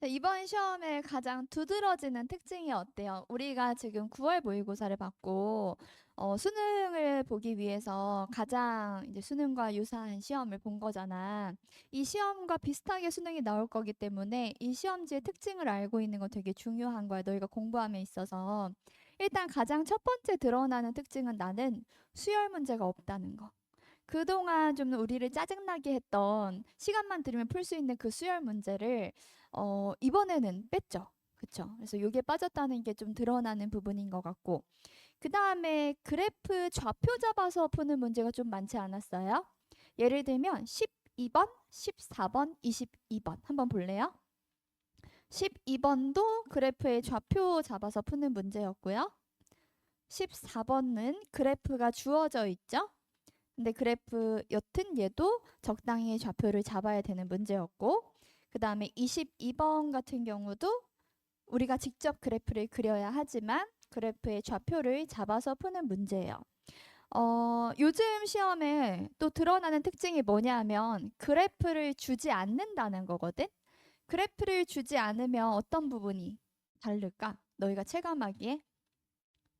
이번 시험에 가장 두드러지는 특징이 어때요? 우리가 지금 9월 모의고사를 받고 수능을 보기 위해서 가장 이제 수능과 유사한 시험을 본 거잖아. 이 시험과 비슷하게 수능이 나올 거기 때문에 이 시험지의 특징을 알고 있는 건 되게 중요한 거야. 너희가 공부함에 있어서. 일단 가장 첫 번째 드러나는 특징은 나는 수열 문제가 없다는 거. 그동안 좀 우리를 짜증나게 했던 시간만 들으면 풀 수 있는 그 수열 문제를 이번에는 뺐죠. 그쵸? 그래서 이게 빠졌다는 게 좀 드러나는 부분인 것 같고 그 다음에 그래프 좌표 잡아서 푸는 문제가 좀 많지 않았어요? 예를 들면 12번, 14번, 22번 한번 볼래요? 12번도 그래프의 좌표 잡아서 푸는 문제였고요. 14번은 그래프가 주어져 있죠? 근데 그래프 여튼 얘도 적당히 좌표를 잡아야 되는 문제였고 그 다음에 22번 같은 경우도 우리가 직접 그래프를 그려야 하지만 그래프의 좌표를 잡아서 푸는 문제예요. 요즘 시험에 또 드러나는 특징이 뭐냐 하면 그래프를 주지 않는다는 거거든. 그래프를 주지 않으면 어떤 부분이 다를까? 너희가 체감하기에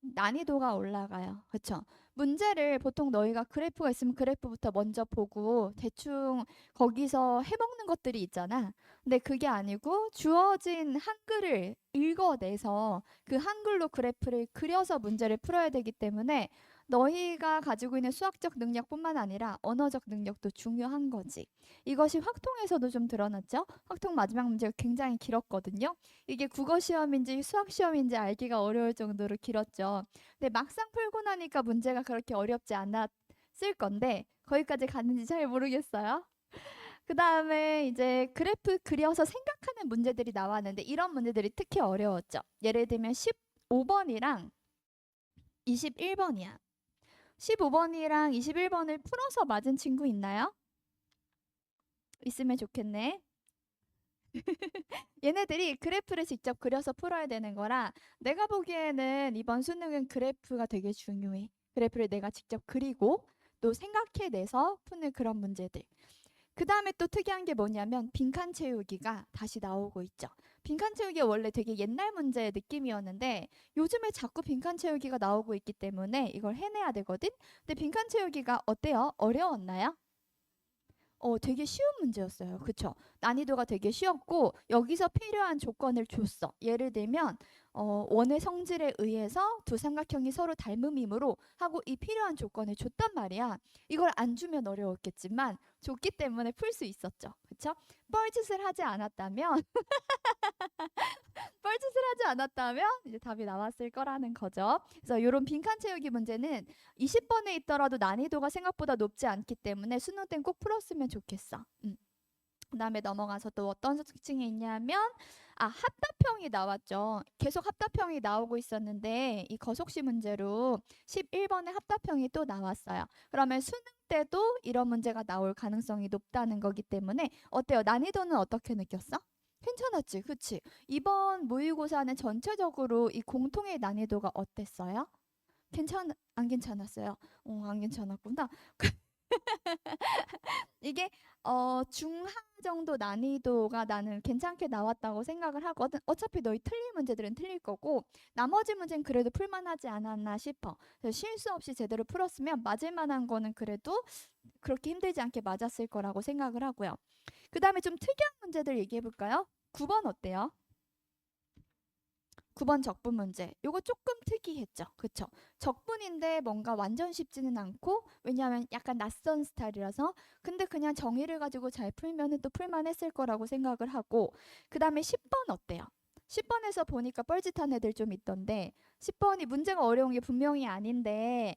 난이도가 올라가요. 그쵸? 문제를 보통 너희가 그래프가 있으면 그래프부터 먼저 보고 대충 거기서 해먹는 것들이 있잖아. 근데 그게 아니고 주어진 한글을 읽어내서 그 한글로 그래프를 그려서 문제를 풀어야 되기 때문에 너희가 가지고 있는 수학적 능력뿐만 아니라 언어적 능력도 중요한 거지. 이것이 확통에서도 좀 드러났죠? 확통 마지막 문제가 굉장히 길었거든요. 이게 국어 시험인지 수학 시험인지 알기가 어려울 정도로 길었죠. 근데 막상 풀고 나니까 문제가 그렇게 어렵지 않았을 건데 거기까지 갔는지 잘 모르겠어요. 그 다음에 이제 그래프 그려서 생각하는 문제들이 나왔는데 이런 문제들이 특히 어려웠죠. 예를 들면 15번이랑 21번이야. 15번이랑 21번을 풀어서 맞은 친구 있나요? 있으면 좋겠네. 얘네들이 그래프를 직접 그려서 풀어야 되는 거라 내가 보기에는 이번 수능은 그래프가 되게 중요해. 그래프를 내가 직접 그리고 또 생각해내서 푸는 그런 문제들. 그 다음에 또 특이한 게 뭐냐면 빈칸 채우기가 다시 나오고 있죠. 빈칸 채우기가 원래 되게 옛날 문제의 느낌이었는데 요즘에 자꾸 빈칸 채우기가 나오고 있기 때문에 이걸 해내야 되거든. 근데 빈칸 채우기가 어때요? 어려웠나요? 되게 쉬운 문제였어요. 그쵸? 난이도가 되게 쉬웠고 여기서 필요한 조건을 줬어. 예를 들면 원의 성질에 의해서 두 삼각형이 서로 닮음이므로 하고 이 필요한 조건을 줬단 말이야. 이걸 안 주면 어려웠겠지만 줬기 때문에 풀 수 있었죠. 그쵸? 뻘짓을 하지 않았다면 뻘짓을 하지 않았다면 이제 답이 나왔을 거라는 거죠. 그래서 이런 빈칸 채우기 문제는 20번에 있더라도 난이도가 생각보다 높지 않기 때문에 수능 땐 꼭 풀었으면 좋겠어. 그다음에 넘어가서 또 어떤 특징이 있냐면 합답형이 나왔죠. 계속 합답형이 나오고 있었는데 이 거속시 문제로 11번의 합답형이 또 나왔어요. 그러면 수능 때도 이런 문제가 나올 가능성이 높다는 거기 때문에 어때요? 난이도는 어떻게 느꼈어? 괜찮았지, 그치? 이번 모의고사는 전체적으로 이 공통의 난이도가 어땠어요? 안 괜찮았어요? 안 괜찮았구나. 이게 중하 정도 난이도가 나는 괜찮게 나왔다고 생각을 하거든. 어차피 너희 틀릴 문제들은 틀릴 거고 나머지 문제는 그래도 풀만하지 않았나 싶어. 그래서 실수 없이 제대로 풀었으면 맞을 만한 거는 그래도 그렇게 힘들지 않게 맞았을 거라고 생각을 하고요. 그 다음에 좀 특이한 문제들 얘기해 볼까요? 9번 어때요? 9번 적분 문제. 요거 조금 특이했죠. 그쵸? 적분인데 뭔가 완전 쉽지는 않고 왜냐하면 약간 낯선 스타일이라서 근데 그냥 정의를 가지고 잘 풀면은 또 풀만했을 거라고 생각을 하고 그 다음에 10번 어때요? 10번에서 보니까 뻘짓한 애들 좀 있던데 10번이 문제가 어려운 게 분명히 아닌데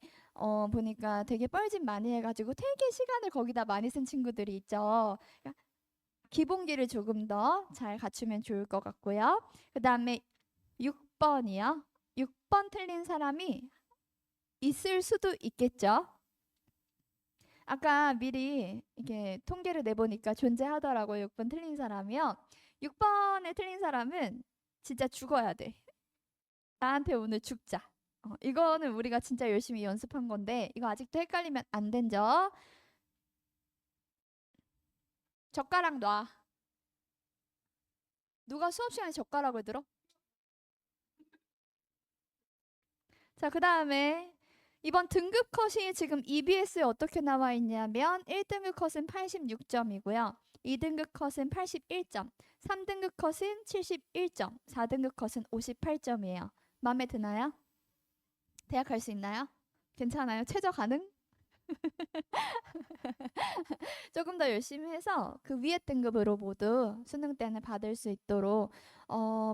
보니까 되게 뻘짓 많이 해가지고 되게 시간을 거기다 많이 쓴 친구들이 있죠. 기본기를 조금 더 잘 갖추면 좋을 것 같고요. 그 다음에 6번이요. 6번 틀린 사람이 있을 수도 있겠죠. 아까 미리 이렇게 통계를 내보니까 존재하더라고요. 6번 틀린 사람이요. 6번에 틀린 사람은 진짜 죽어야 돼. 나한테 오늘 죽자. 이거는 우리가 진짜 열심히 연습한 건데 이거 아직도 헷갈리면 안 된죠. 젓가락 놔. 누가 수업 시간에 젓가락을 들어? 자, 그 다음에 이번 등급 컷이 지금 EBS에 어떻게 나와 있냐면 1등급 컷은 86점이고요. 2등급 컷은 81점, 3등급 컷은 71점, 4등급 컷은 58점이에요. 마음에 드나요? 대학 갈 수 있나요? 괜찮아요? 최저 가능? 조금 더 열심히 해서 그 위에 등급으로 모두 수능 때는 받을 수 있도록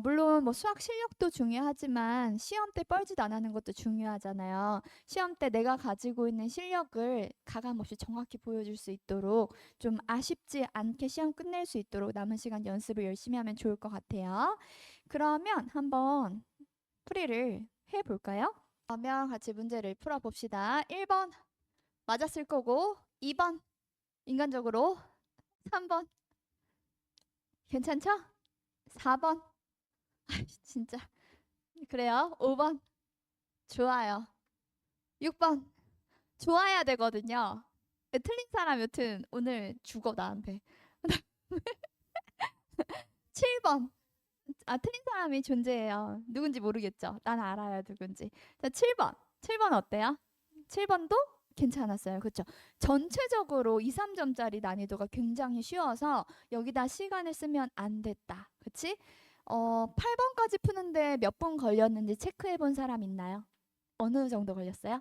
물론 뭐 수학 실력도 중요하지만 시험 때 뻘짓 안 하는 것도 중요하잖아요. 시험 때 내가 가지고 있는 실력을 가감없이 정확히 보여줄 수 있도록 좀 아쉽지 않게 시험 끝낼 수 있도록 남은 시간 연습을 열심히 하면 좋을 것 같아요. 그러면 한번 풀이를 해볼까요? 그러면 같이 문제를 풀어봅시다. 1번 맞았을 거고 2번 인간적으로 3번 괜찮죠? 4번 진짜 그래요. 5번 좋아요. 6번 좋아야 되거든요. 틀린 사람 여튼 오늘 죽어 나한테. 7번 틀린 사람이 존재해요. 누군지 모르겠죠. 난 알아요 누군지. 자 7번 어때요? 7번도 괜찮았어요. 그렇죠? 전체적으로 2, 3점짜리 난이도가 굉장히 쉬워서 여기다 시간을 쓰면 안 됐다. 그치? 8번까지 푸는데 몇 분 걸렸는지 체크해 본 사람 있나요? 어느 정도 걸렸어요?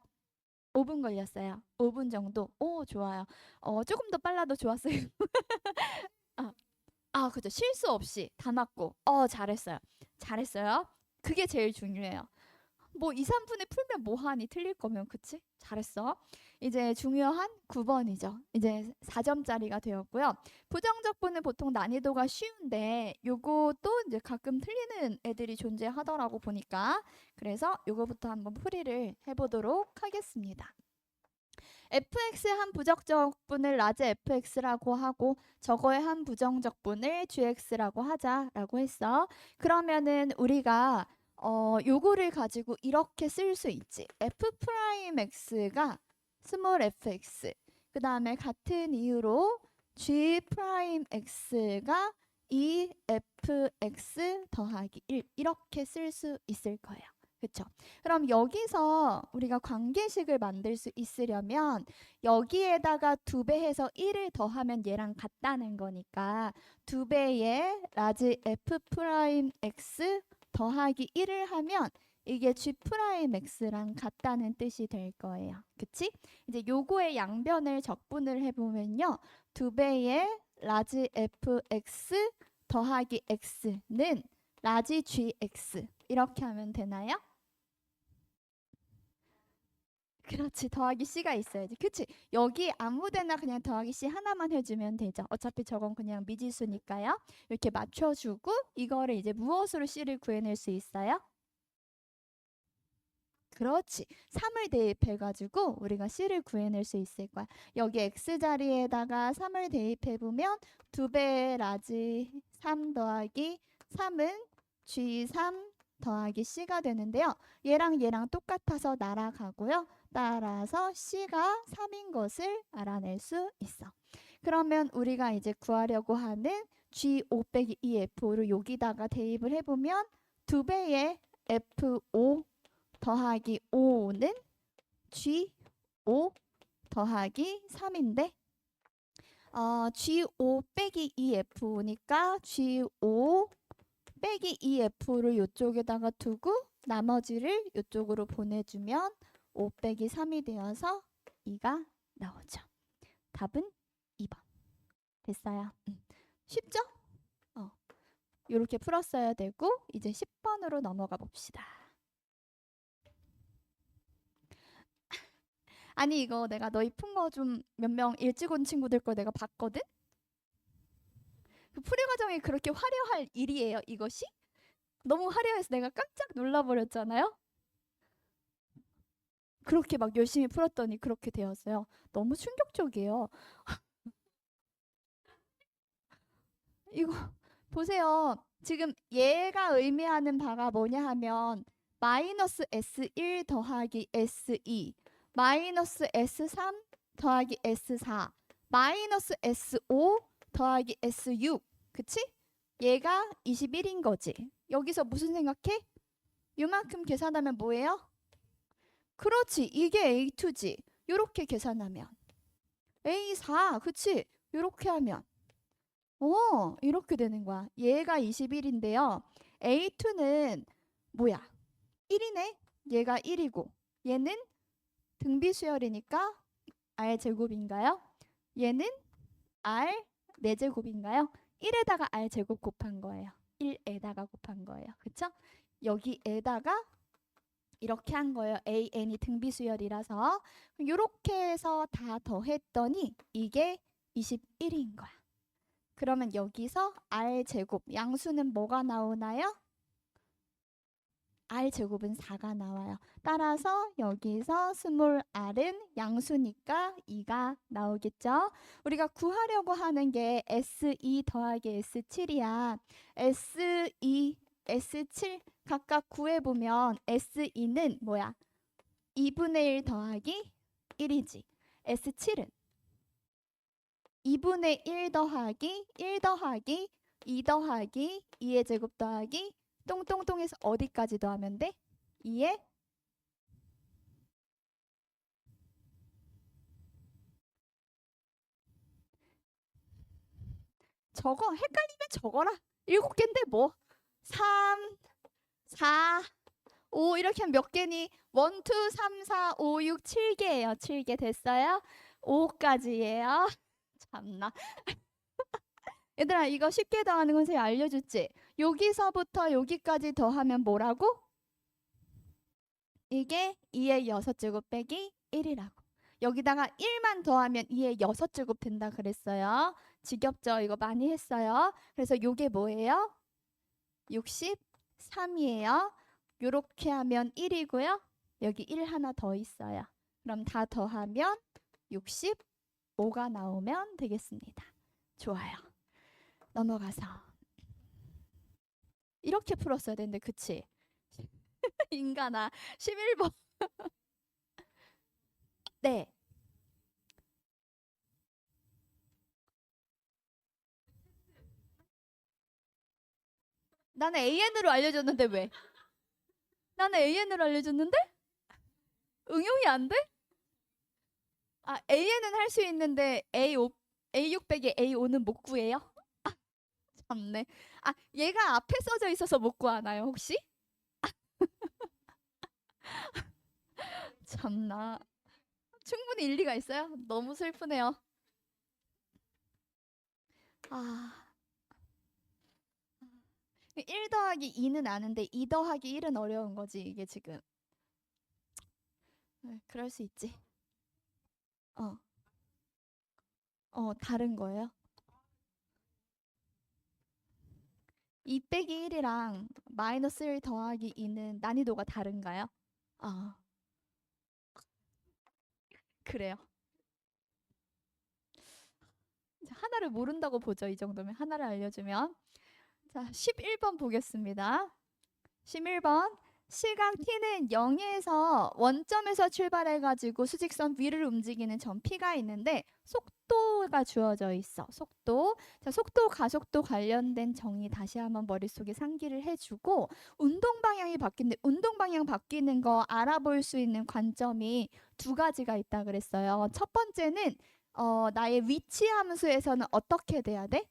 5분 걸렸어요. 5분 정도. 오, 좋아요. 조금 더 빨라도 좋았어요. 그죠. 실수 없이 다 맞고. 잘했어요. 잘했어요. 그게 제일 중요해요. 뭐 2, 3분에 풀면 뭐하니 틀릴 거면 그치? 잘했어. 이제 중요한 9번이죠. 이제 4점짜리가 되었고요. 부정적분은 보통 난이도가 쉬운데 요것도 이제 가끔 틀리는 애들이 존재하더라고 보니까 그래서 요거부터 한번 풀이를 해보도록 하겠습니다. fx의 한 부정적분을 라지 fx라고 하고 저거의 한 부정적분을 gx라고 하자라고 했어. 그러면은 우리가 요거를 가지고 이렇게 쓸 수 있지. f'x가 스몰 fx 그 다음에 같은 이유로 g'x가 2fx 더하기 1 이렇게 쓸 수 있을 거예요. 그렇죠? 그럼 여기서 우리가 관계식을 만들 수 있으려면 여기에다가 2배 해서 1을 더하면 얘랑 같다는 거니까 2배의 라지 f'x 더하기 1을 하면 이게 g'x랑 같다는 뜻이 될 거예요. 그치? 이제 요거의 양변을 적분을 해보면요. 2배의 라지 fx 더하기 x는 라지 gx 이렇게 하면 되나요? 그렇지. 더하기 c가 있어야지. 그치? 여기 아무데나 그냥 더하기 c 하나만 해주면 되죠. 어차피 저건 그냥 미지수니까요. 이렇게 맞춰주고 이거를 이제 무엇으로 c를 구해낼 수 있어요? 그렇지. 3을 대입해가지고 우리가 c를 구해낼 수 있을 거야. 여기 x자리에다가 3을 대입해보면 2배의 라지 3 더하기 3은 g3 더하기 c가 되는데요. 얘랑 얘랑 똑같아서 날아가고요. 따라서 c가 3인 것을 알아낼 수 있어. 그러면 우리가 이제 구하려고 하는 g5 빼기 2f를 여기다가 대입을 해보면 2배의 f5 더하기 5는 G5 더하기 3인데 G5 빼기 2F니까 G5 빼기 2F를 이쪽에다가 두고 나머지를 이쪽으로 보내주면 5 빼기 3이 되어서 2가 나오죠. 답은 2번. 됐어요. 쉽죠? 이렇게 풀었어야 되고 이제 10번으로 넘어가 봅시다. 아니 이거 내가 너희 푼 거 좀 몇 명 일찍 온 친구들 거 내가 봤거든? 그 풀이 과정이 그렇게 화려할 일이에요 이것이? 너무 화려해서 내가 깜짝 놀라버렸잖아요? 그렇게 막 열심히 풀었더니 그렇게 되었어요. 너무 충격적이에요. 이거 보세요. 지금 얘가 의미하는 바가 뭐냐 하면 마이너스 S1 더하기 S2 마이너스 S3 더하기 S4 마이너스 S5 더하기 S6 그치? 얘가 21인 거지. 여기서 무슨 생각해? 요만큼 계산하면 뭐예요? 그렇지. 이게 A2지. 요렇게 계산하면 A4. 그치? 요렇게 하면 이렇게 되는 거야. 얘가 21인데요. A2는 뭐야? 1이네. 얘가 1이고 얘는 등비수열이니까 R제곱인가요? 얘는 R 4제곱인가요? 1에다가 R제곱 곱한 거예요. 1에다가 곱한 거예요. 그쵸? 여기에다가 이렇게 한 거예요. AN이 등비수열이라서. 이렇게 해서 다 더했더니 이게 21인 거야. 그러면 여기서 R제곱, 양수는 뭐가 나오나요? R제곱은 4가 나와요. 따라서 여기서 스몰 r은 양수니까 2가 나오겠죠? 우리가 구하려고 하는 게 S2 더하기 S7이야. S2, S7 각각 구해보면 S2는 뭐야? 2분의 1 더하기 1이지. S7은 2분의 1 더하기 1 더하기 2 더하기 2의 제곱 더하기 똥똥똥에서 어디까지 더하면 돼? 2에 적어. 헷갈리면 적어라. 7개인데 뭐 3, 4, 5 이렇게 하면 몇 개니? 1, 2, 3, 4, 5, 6, 7개예요. 7개 됐어요? 5까지예요. 참나. 얘들아 이거 쉽게 더하는 건 선생님 알려줬지? 여기서부터 여기까지 더하면 뭐라고? 이게 2의 6제곱 빼기 1이라고. 여기다가 1만 더하면 2의 6제곱 된다 그랬어요. 지겹죠? 이거 많이 했어요. 그래서 요게 뭐예요? 63이에요. 요렇게 하면 1이고요. 여기 1 하나 더 있어요. 그럼 다 더하면 65가 나오면 되겠습니다. 좋아요. 넘어가서 이렇게 풀었어야 되는데 그치? 인간아 11번 네 나는 AN으로 알려줬는데 왜? 나는 AN으로 알려줬는데? 응용이 안 돼? 아 AN은 할 수 있는데 A6 빼기 A5는 못 구해요? 참네. 아 얘가 앞에 써져 있어서 못 구하나요 혹시? 참나. 충분히 일리가 있어요? 너무 슬프네요. 아 1 더하기 2는 아는데 2 더하기 1은 어려운 거지 이게 지금. 그럴 수 있지. 어, 다른 거예요? 2 빼기 1이랑 마이너스 1 더하기 2는 난이도가 다른가요? 아, 그래요. 하나를 모른다고 보죠. 이 정도면 하나를 알려주면. 자, 11번 보겠습니다. 11번. 시각 t는 0에서 원점에서 출발해가지고 수직선 위를 움직이는 점 p가 있는데 속도가 주어져 있어. 속도. 자, 속도, 가속도 관련된 정의 다시 한번 머릿속에 상기를 해주고 운동 방향이 바뀌는데 운동 방향 바뀌는 거 알아볼 수 있는 관점이 두 가지가 있다 그랬어요. 첫 번째는 나의 위치 함수에서는 어떻게 돼야 돼?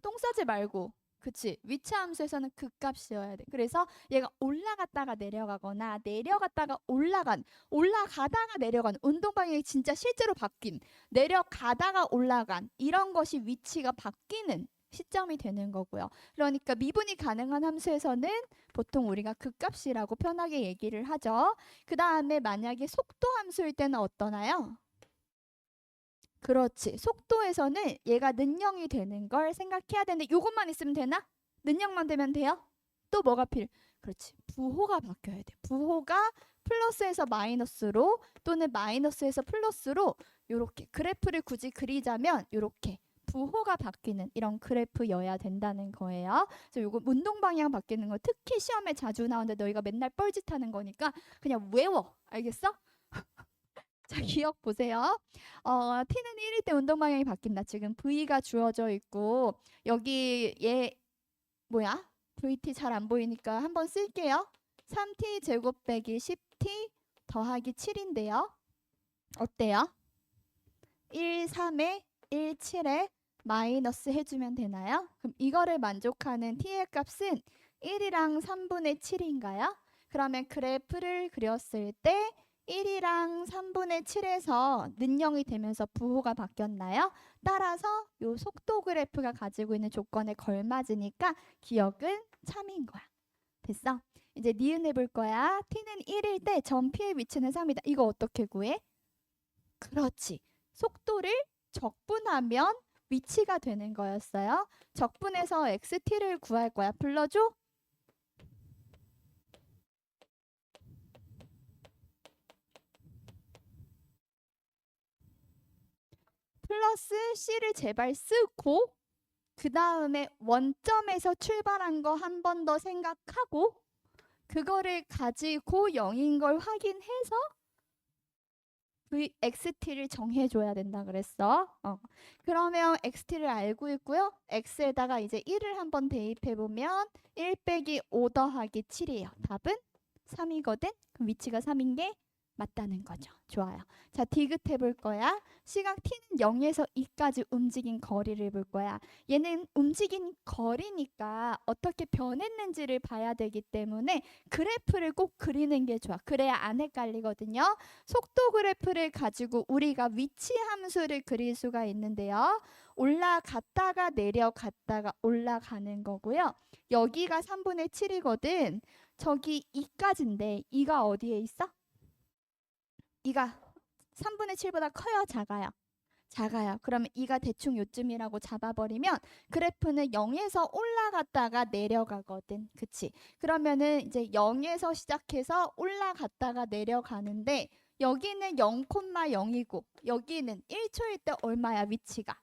똥 싸지 말고. 그치? 위치 함수에서는 극값이어야 돼. 그래서 얘가 올라갔다가 내려가거나 내려갔다가 올라가다가 내려간 운동 방향이 진짜 실제로 바뀐 내려가다가 올라간 이런 것이 위치가 바뀌는 시점이 되는 거고요. 그러니까 미분이 가능한 함수에서는 보통 우리가 극값이라고 편하게 얘기를 하죠. 그 다음에 만약에 속도 함수일 때는 어떠나요? 그렇지. 속도에서는 얘가 는영이 되는 걸 생각해야 되는데 요것만 있으면 되나? 는영만 되면 돼요? 또 뭐가 그렇지. 부호가 바뀌어야 돼. 부호가 플러스에서 마이너스로 또는 마이너스에서 플러스로 요렇게 그래프를 굳이 그리자면 요렇게 부호가 바뀌는 이런 그래프여야 된다는 거예요. 그래서 요거 운동 방향 바뀌는 거 특히 시험에 자주 나오는데 너희가 맨날 뻘짓하는 거니까 그냥 외워. 알겠어? 자, 기억 보세요. t는 1일 때 운동 방향이 바뀐다. 지금 v가 주어져 있고 여기 얘 뭐야? vt 잘 안 보이니까 한번 쓸게요. 3t 제곱 빼기 10t 더하기 7인데요. 어때요? 1, 3에 1, 7에 마이너스 해주면 되나요? 그럼 이거를 만족하는 t의 값은 1이랑 3분의 7인가요? 그러면 그래프를 그렸을 때 1이랑 3분의 7에서 는영이 되면서 부호가 바뀌었나요? 따라서 요 속도 그래프가 가지고 있는 조건에 걸맞으니까 기억은 참인 거야. 됐어? 이제 니은 해볼 거야. t는 1일 때 점 p의 위치는 3이다. 이거 어떻게 구해? 그렇지. 속도를 적분하면 위치가 되는 거였어요. 적분해서 xt를 구할 거야. 불러줘. 플러스 c를 제발 쓰고 그 다음에 원점에서 출발한 거 한 번 더 생각하고 그거를 가지고 0인 걸 확인해서 xt를 정해줘야 된다 그랬어. 그러면 xt를 알고 있고요. x에다가 이제 1을 한번 대입해보면 1 빼기 5 더하기 7이에요. 답은 3이거든. 그럼 위치가 3인 게 맞다는 거죠. 좋아요. 자, 디귿 해볼 거야. 시각 t는 0에서 2까지 움직인 거리를 볼 거야. 얘는 움직인 거리니까 어떻게 변했는지를 봐야 되기 때문에 그래프를 꼭 그리는 게 좋아. 그래야 안 헷갈리거든요. 속도 그래프를 가지고 우리가 위치 함수를 그릴 수가 있는데요. 올라갔다가 내려갔다가 올라가는 거고요. 여기가 3분의 7이거든. 저기 2까지인데 2가 어디에 있어? 2가 3분의 7보다 커요? 작아요? 작아요. 그러면 2가 대충 요쯤이라고 잡아버리면 그래프는 0에서 올라갔다가 내려가거든. 그치? 그러면은 이제 0에서 시작해서 올라갔다가 내려가는데 여기는 0,0이고 여기는 1초일 때 얼마야 위치가?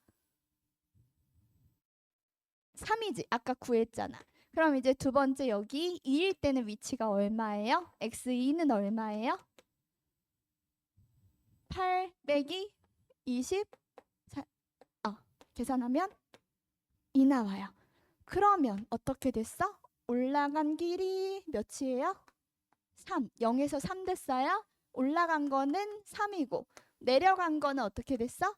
3이지. 아까 구했잖아. 그럼 이제 두 번째 여기 2일 때는 위치가 얼마예요? x2는 얼마예요? 8 빼기 20 계산하면 2 나와요. 그러면 어떻게 됐어? 올라간 길이 몇이에요? 3. 0에서 3 됐어요? 올라간 거는 3이고 내려간 거는 어떻게 됐어?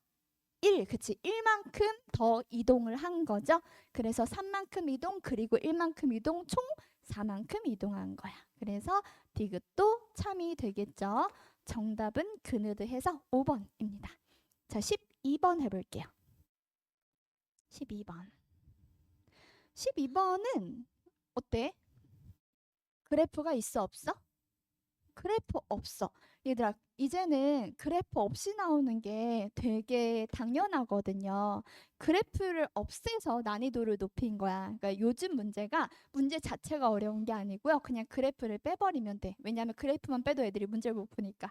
1. 그치? 1만큼 더 이동을 한 거죠. 그래서 3만큼 이동 그리고 1만큼 이동 총 4만큼 이동한 거야. 그래서 디귿도 참이 되겠죠. 정답은 그느드해서 5번입니다. 자, 12번 해볼게요. 12번. 12번은 어때? 그래프가 있어 없어? 그래프 없어. 얘들아, 이제는 그래프 없이 나오는 게 되게 당연하거든요. 그래프를 없애서 난이도를 높인 거야. 그러니까 요즘 문제가 문제 자체가 어려운 게 아니고요. 그냥 그래프를 빼버리면 돼. 왜냐하면 그래프만 빼도 애들이 문제를 못 푸니까.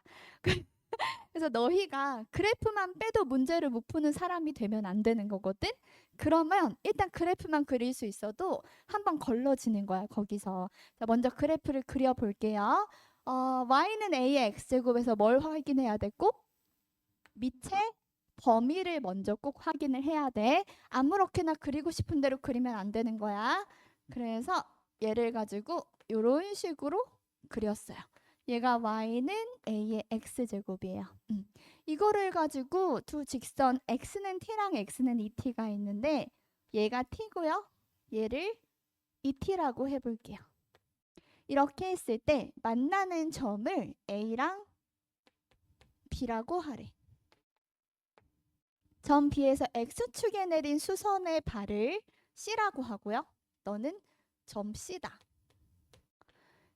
그래서 너희가 그래프만 빼도 문제를 못 푸는 사람이 되면 안 되는 거거든? 그러면 일단 그래프만 그릴 수 있어도 한번 걸러지는 거야, 거기서. 자, 먼저 그래프를 그려볼게요. y는 a의 x제곱에서 뭘 확인해야 되고? 밑에 범위를 먼저 꼭 확인을 해야 돼. 아무렇게나 그리고 싶은 대로 그리면 안 되는 거야. 그래서 얘를 가지고 이런 식으로 그렸어요. 얘가 y는 a의 x제곱이에요. 이거를 가지고 두 직선 x는 t랑 x는 2t가 있는데 얘가 t고요. 얘를 2t라고 해볼게요. 이렇게 했을 때 만나는 점을 a랑 b라고 하래. 점 B에서 X축에 내린 수선의 발을 C라고 하고요. 너는 점 C다.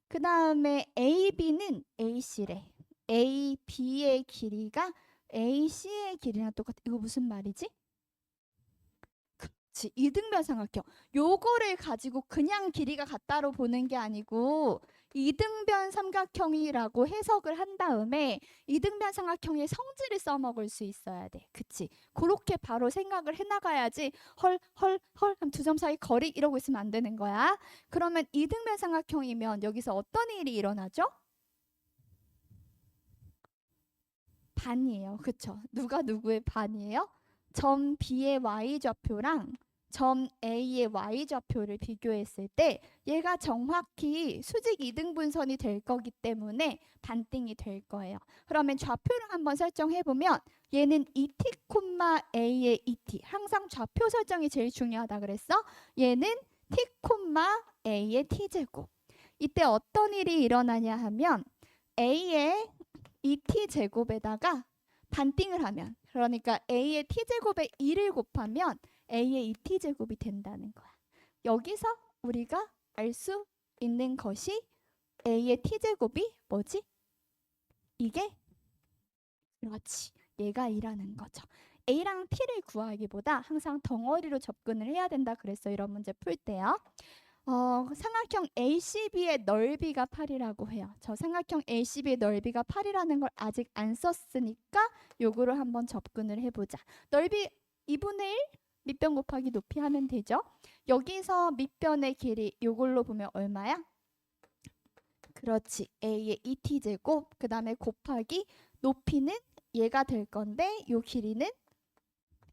그 다음에 AB는 AC래. AB의 길이가 AC의 길이랑 똑같아. 이거 무슨 말이지? 그렇지. 이등변 삼각형. 요거를 가지고 그냥 길이가 같다로 보는 게 아니고 이등변 삼각형이라고 해석을 한 다음에 이등변 삼각형의 성질을 써먹을 수 있어야 돼. 그치? 그렇게 바로 생각을 해나가야지 헐 두 점 사이 거리 이러고 있으면 안 되는 거야. 그러면 이등변 삼각형이면 여기서 어떤 일이 일어나죠? 반이에요. 그쵸? 누가 누구의 반이에요? 점 B의 y좌표랑 점 A의 y좌표를 비교했을 때 얘가 정확히 수직 이등분선이 될 거기 때문에 반띵이 될 거예요. 그러면 좌표를 한번 설정해 보면 얘는 ET, A의 ET. 항상 좌표 설정이 제일 중요하다 그랬어. 얘는 T, A의 T제곱. 이때 어떤 일이 일어나냐 하면 A의 ET 제곱에다가 반띵을 하면, 그러니까 A의 T제곱에 2를 곱하면 A의 2T제곱이 된다는 거야. 여기서 우리가 알 수 있는 것이 A의 T제곱이 뭐지? 이게 그렇지. 얘가 2라는 거죠. A랑 T를 구하기보다 항상 덩어리로 접근을 해야 된다 그랬어. 이런 문제 풀 때요. 삼각형 ACB의 넓이가 8이라고 해요. 저 삼각형 ACB의 넓이가 8이라는 걸 아직 안 썼으니까 요거를 한번 접근을 해보자. 넓이 2분의 1 밑변 곱하기 높이 하면 되죠. 여기서 밑변의 길이 요걸로 보면 얼마야? 그렇지. A의 2t제곱 그 다음에 곱하기 높이는 얘가 될 건데 요 길이는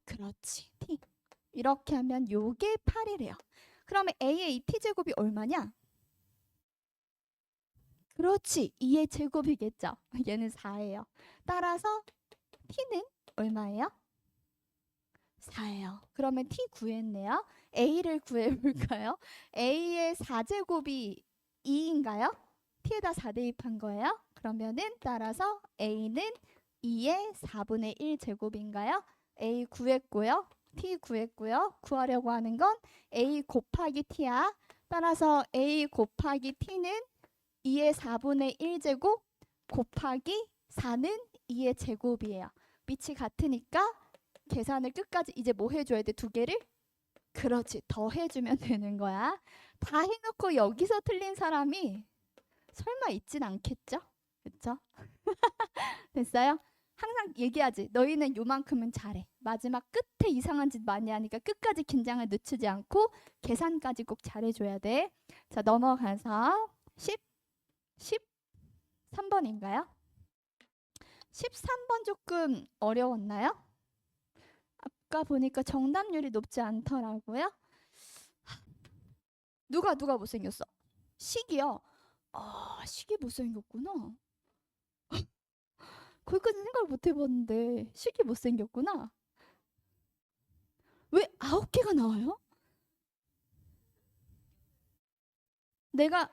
그렇지. t. 이렇게 하면 요게 8이래요. 그러면 A의 2t제곱이 얼마냐? 그렇지. 2의 제곱이겠죠. 얘는 4예요. 따라서 t는 얼마예요? 4예요. 그러면 t 구했네요. A를 구해볼까요? A의 4제곱이 2인가요? t에다 4 대입한 거예요. 그러면은 따라서 A는 2의 4분의 1 제곱인가요? A 구했고요. t 구했고요. 구하려고 하는 건 A 곱하기 t야. 따라서 A 곱하기 t는 2의 4분의 1 제곱 곱하기 4는 2의 제곱이에요. 밑이 같으니까 계산을 끝까지 이제 뭐 해줘야 돼? 두 개를? 그렇지. 더 해주면 되는 거야. 다 해놓고 여기서 틀린 사람이 설마 있진 않겠죠? 그쵸? 됐어요? 항상 얘기하지. 너희는 요만큼은 잘해. 마지막 끝에 이상한 짓 많이 하니까 끝까지 긴장을 늦추지 않고 계산까지 꼭 잘해줘야 돼. 자, 넘어가서 13번인가요? 13번 조금 어려웠나요? 아까 보니까 정답률이 높지 않더라고요. 누가 못생겼어? 식이요? 식이 못생겼구나. 거기까지 생각을 못 해봤는데 식이 못생겼구나. 왜 9개가 나와요? 내가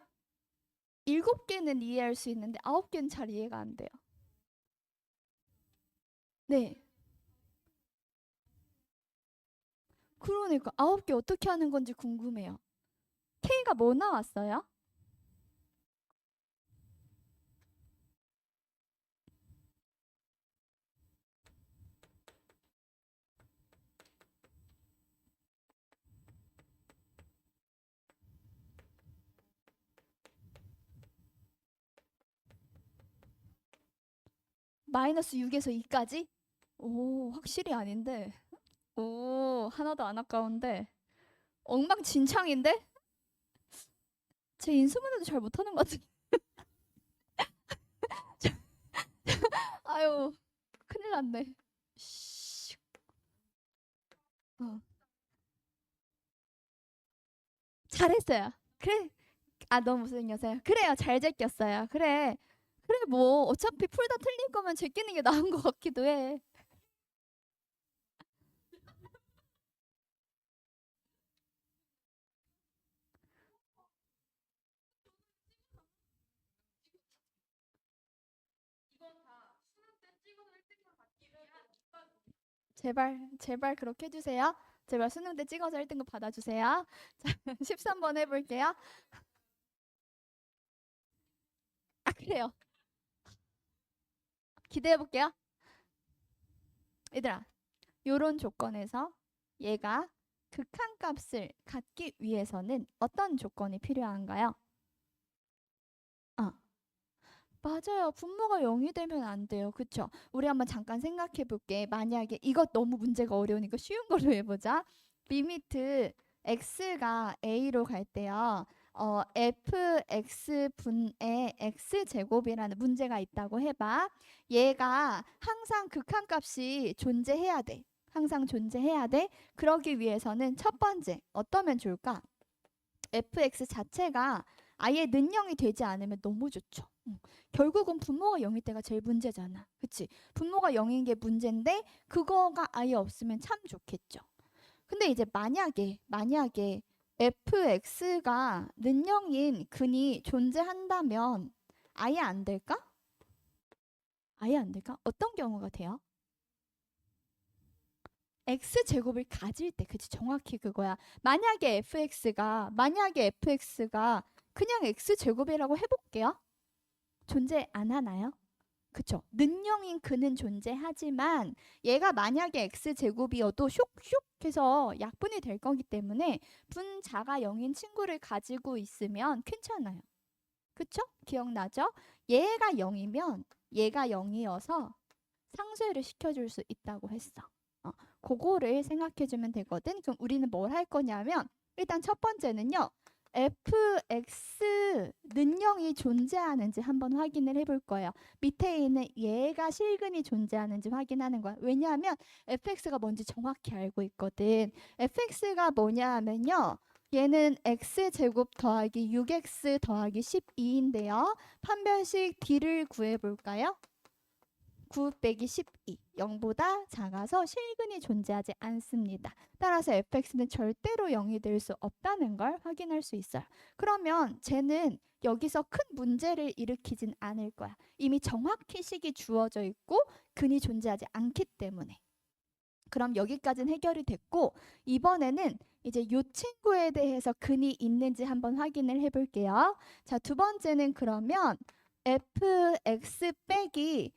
7개는 이해할 수 있는데 9개는 잘 이해가 안 돼요. 네. 그러니까 9개 어떻게 하는 건지 궁금해요. K가 뭐 나왔어요? 마이너스 6에서 2까지? 오, 확실히 아닌데. 오, 하나도 안 아까운데. 엉망진창인데? 제 인수분해도 잘 못하는 것 같은데. 아유, 큰일 났네. 씨. 잘했어요. 그래. 너무 못생겨서요. 그래요. 잘 제꼈어요. 그래. 그래, 뭐 어차피 풀다 틀릴 거면 제끼는 게 나은 것 같기도 해. 제발 그렇게 해주세요. 제발 수능 때 찍어서 1등급 받아주세요. 자, 13번 해볼게요. 그래요. 기대해볼게요. 얘들아, 요런 조건에서 얘가 극한값을 갖기 위해서는 어떤 조건이 필요한가요? 맞아요. 분모가 0이 되면 안 돼요. 그쵸? 우리 한번 잠깐 생각해 볼게. 만약에 이것 너무 문제가 어려우니까 쉬운 걸로 해보자. 리미트 x가 a로 갈 때요. fx 분의 x제곱이라는 문제가 있다고 해봐. 얘가 항상 극한값이 존재해야 돼. 항상 존재해야 돼. 그러기 위해서는 첫 번째 어떠면 좋을까? fx 자체가 아예 는영이 되지 않으면 너무 좋죠. 결국은 분모가 0일 때가 제일 문제잖아. 그치? 분모가 0인 게 문제인데 그거가 아예 없으면 참 좋겠죠. 근데 이제 만약에 fx가 는영인 근이 존재한다면 아예 안 될까? 아예 안 될까? 어떤 경우가 돼요? x제곱을 가질 때, 그치? 정확히 그거야. 만약에 fx가 그냥 x제곱이라고 해볼게요. 존재 안 하나요? 그쵸? 는영인 근은 존재하지만 얘가 만약에 x제곱이어도 슉슉 해서 약분이 될 거기 때문에 분자가 0인 친구를 가지고 있으면 괜찮아요. 그쵸? 기억나죠? 얘가 0이면 얘가 0이어서 상쇄를 시켜줄 수 있다고 했어. 그거를 생각해주면 되거든. 그럼 우리는 뭘 할 거냐면 일단 첫 번째는요. fx 는영이 존재하는지 한번 확인을 해볼 거예요. 밑에 있는 얘가 실근이 존재하는지 확인하는 거야. 왜냐하면 fx가 뭔지 정확히 알고 있거든. fx가 뭐냐 하면요. 얘는 x제곱 더하기 6x 더하기 12인데요. 판별식 d를 구해볼까요? 9 빼기 12, 0보다 작아서 실근이 존재하지 않습니다. 따라서 fx는 절대로 0이 될 수 없다는 걸 확인할 수 있어요. 그러면 쟤는 여기서 큰 문제를 일으키진 않을 거야. 이미 정확히 식이 주어져 있고 근이 존재하지 않기 때문에. 그럼 여기까지는 해결이 됐고 이번에는 이제 이 친구에 대해서 근이 있는지 한번 확인을 해볼게요. 자, 두 번째는 그러면 fx 빼기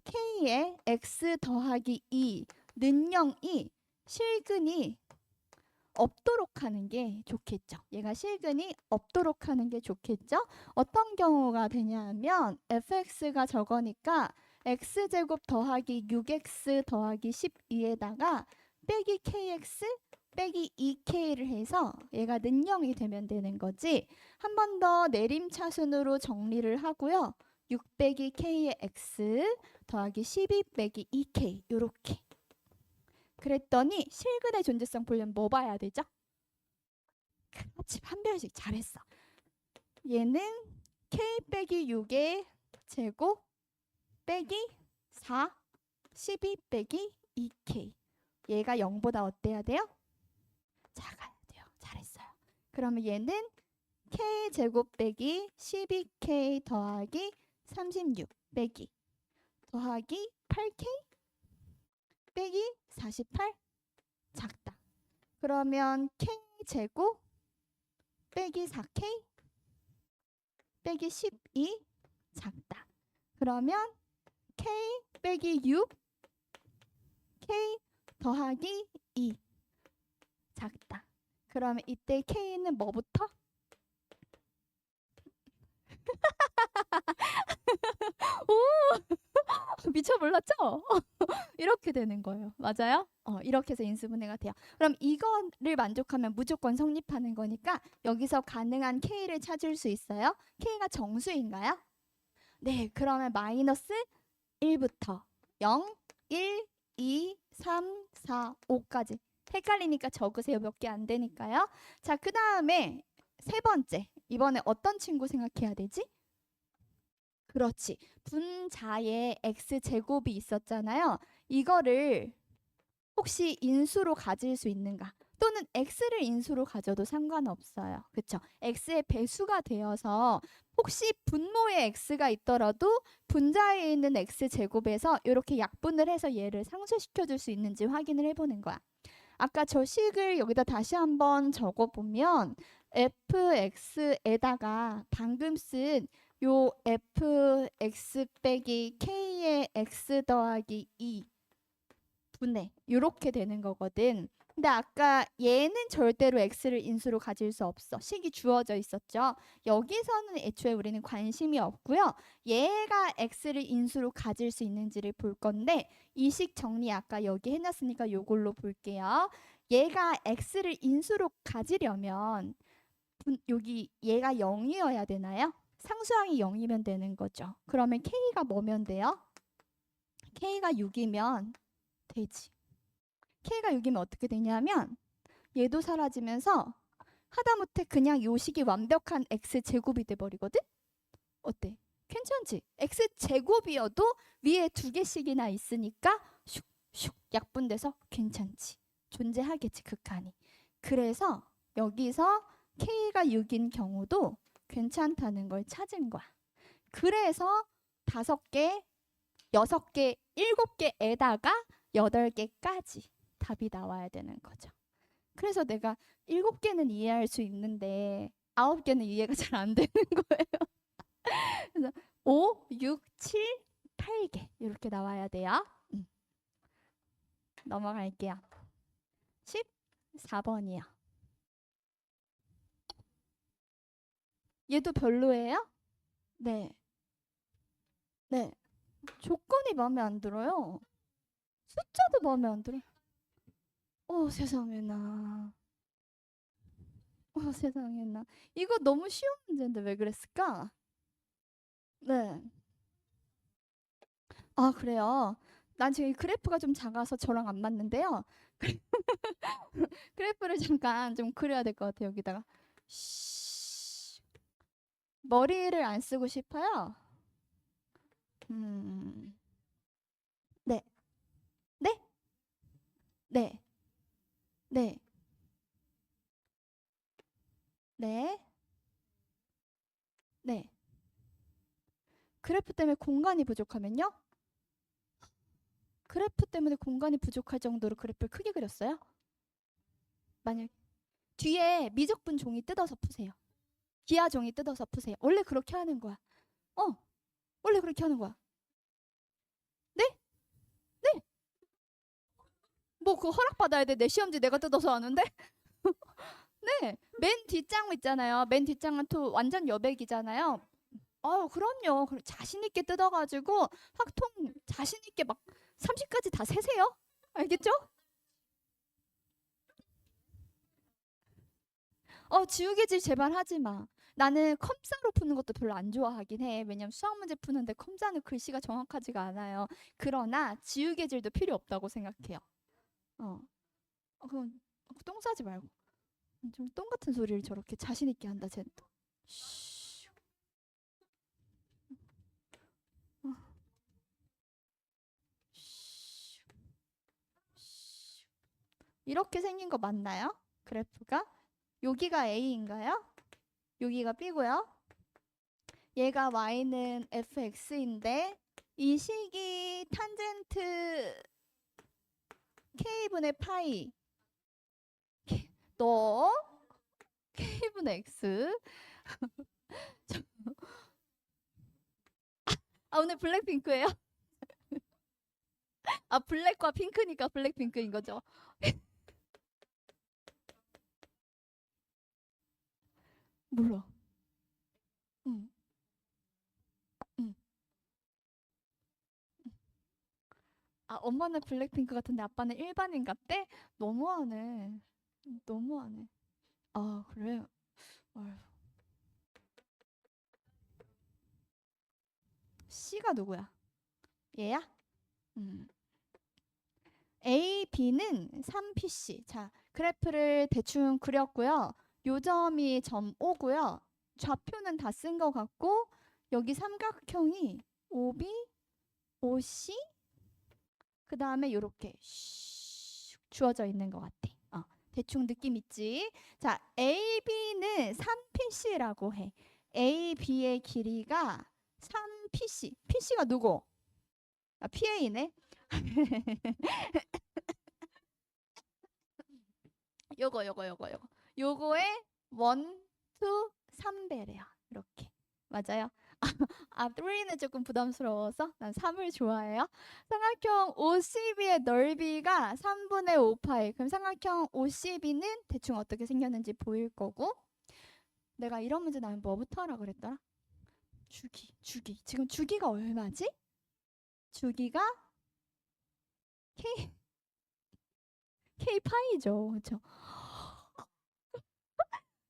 k의 x 더하기 2 는영이 실근이 없도록 하는 게 좋겠죠. 얘가 실근이 없도록 하는 게 좋겠죠. 어떤 경우가 되냐면 fx가 저거니까 x제곱 더하기 6x 더하기 12에다가 빼기 kx 빼기 2k를 해서 얘가 는영이 되면 되는 거지. 한 번 더 내림차순으로 정리를 하고요. 6 빼기 k의 x 더하기 12 빼기 2k 요렇게. 그랬더니 실근의 존재성 보려면 뭐 봐야 되죠? 그렇지, 판별식 잘했어. 얘는 k 빼기 6의 제곱 빼기 4 12 빼기 2k. 얘가 0보다 어때야 돼요? 작아야 돼요. 잘했어요. 그러면 얘는 k 제곱 빼기 12k 더하기 36 빼기 더하기 8k 빼기 48 작다. 그러면 k 제곱 빼기 4k 빼기 12 작다. 그러면 k 빼기 6 k 더하기 2 작다. 그러면 이때 k는 뭐부터? 오! 미처 몰랐죠? 이렇게 되는 거예요. 맞아요? 이렇게 해서 인수분해가 돼요. 그럼 이거를 만족하면 무조건 성립하는 거니까 여기서 가능한 k를 찾을 수 있어요. k가 정수인가요? 네, 그러면 마이너스 1부터 0, 1, 2, 3, 4, 5까지. 헷갈리니까 적으세요. 몇 개 안 되니까요. 자, 그 다음에 세 번째. 이번에 어떤 친구 생각해야 되지? 그렇지. 분자에 x제곱이 있었잖아요. 이거를 혹시 인수로 가질 수 있는가? 또는 x를 인수로 가져도 상관없어요. 그쵸? x의 배수가 되어서 혹시 분모에 x가 있더라도 분자에 있는 x제곱에서 이렇게 약분을 해서 얘를 상쇄시켜 줄 수 있는지 확인을 해보는 거야. 아까 저 식을 여기다 다시 한번 적어보면 fx에다가 방금 쓴 요 fx 빼기 k의 x 더하기 2 분의 이렇게 되는 거거든. 근데 아까 얘는 절대로 x를 인수로 가질 수 없어. 식이 주어져 있었죠. 여기서는 애초에 우리는 관심이 없고요. 얘가 x를 인수로 가질 수 있는지를 볼 건데 이 식 정리 아까 여기 해놨으니까 요걸로 볼게요. 얘가 x를 인수로 가지려면 여기 얘가 0이어야 되나요? 상수항이 0이면 되는 거죠. 그러면 K가 뭐면 돼요? K가 6이면 되지. K가 6이면 어떻게 되냐면 얘도 사라지면서 하다못해 그냥 요식이 완벽한 X제곱이 돼버리거든? 어때? 괜찮지? X제곱이어도 위에 2개씩이나 있으니까 슉슉 약분돼서 괜찮지. 존재하겠지, 극한이. 그래서 여기서 K가 6인 경우도 괜찮다는 걸 찾은 거야. 그래서 5개, 6개, 7개에다가 8개까지 답이 나와야 되는 거죠. 그래서 내가 7개는 이해할 수 있는데 9개는 이해가 잘 안 되는 거예요. 그래서 5, 6, 7, 8개 이렇게 나와야 돼요. 넘어갈게요. 14번이요. 얘도 별로예요? 네. 네. 조건이 마음에 안 들어요. 숫자도 마음에 안 들어. 세상에나. 세상에나. 이거 너무 쉬운 문제인데 왜 그랬을까? 네. 아, 그래요. 난 지금 그래프가 좀 작아서 저랑 안 맞는데요. 그래프를 잠깐 좀 그려야 될 것 같아요. 여기다가. 머리를 안 쓰고 싶어요. 네. 네? 네. 네. 네. 네. 그래프 때문에 공간이 부족하면요? 그래프 때문에 공간이 부족할 정도로 그래프를 크게 그렸어요? 만약 뒤에 미적분 종이 뜯어서 푸세요. 기하 종이 뜯어서 푸세요. 원래 그렇게 하는 거야. 원래 그렇게 하는 거야. 네? 네? 뭐 그거 허락받아야 돼. 내 시험지 내가 뜯어서 하는데? 네. 맨 뒷장 있잖아요. 맨 뒷장은 또 완전 여백이잖아요. 그럼요. 자신 있게 뜯어가지고 확통 자신 있게 막 30까지 다 세세요. 알겠죠? 지우개질 제발 하지 마. 나는 컴사로 푸는 것도 별로 안 좋아하긴 해. 왜냐면 수학 문제 푸는데 컴사는 글씨가 정확하지가 않아요. 그러나 지우개질도 필요 없다고 생각해요. 그럼 똥 싸지 말고. 좀 똥 같은 소리를 저렇게 자신 있게 한다, 쟤는 또. 이렇게 생긴 거 맞나요? 그래프가? 여기가 A인가요? 여기가 B고요. 얘가 Y는 fx인데 이 식이 탄젠트 k분의 파이 너 k분의 x 오늘 블랙핑크예요? 블랙과 핑크니까 블랙핑크인 거죠. 몰라. 응. 응. 엄마는 블랙핑크 같은데 아빠는 일반인 같대? 너무하네. 너무하네. 그래? 어휴. C가 누구야? 얘야? A, B는 3PC. 자, 그래프를 대충 그렸고요. 요점이 점 O고요. 좌표는 다 쓴 것 같고 여기 삼각형이 OB, OC 그 다음에 요렇게 주어져 있는 것 같아. 대충 느낌 있지? 자, AB는 3PC라고 해. AB의 길이가 3PC. PC가 누구? PA네. 요거의 1, 2, 3배래요. 이렇게. 맞아요? 3는 조금 부담스러워서 난 3을 좋아해요. 삼각형 OCB의 넓이가 3분의 5파이. 그럼 삼각형 OCB는 대충 어떻게 생겼는지 보일 거고. 내가 이런 문제 나면 뭐부터 하라 그랬더라? 주기. 지금 주기가 얼마지? 주기가 K 파이죠. 그렇죠?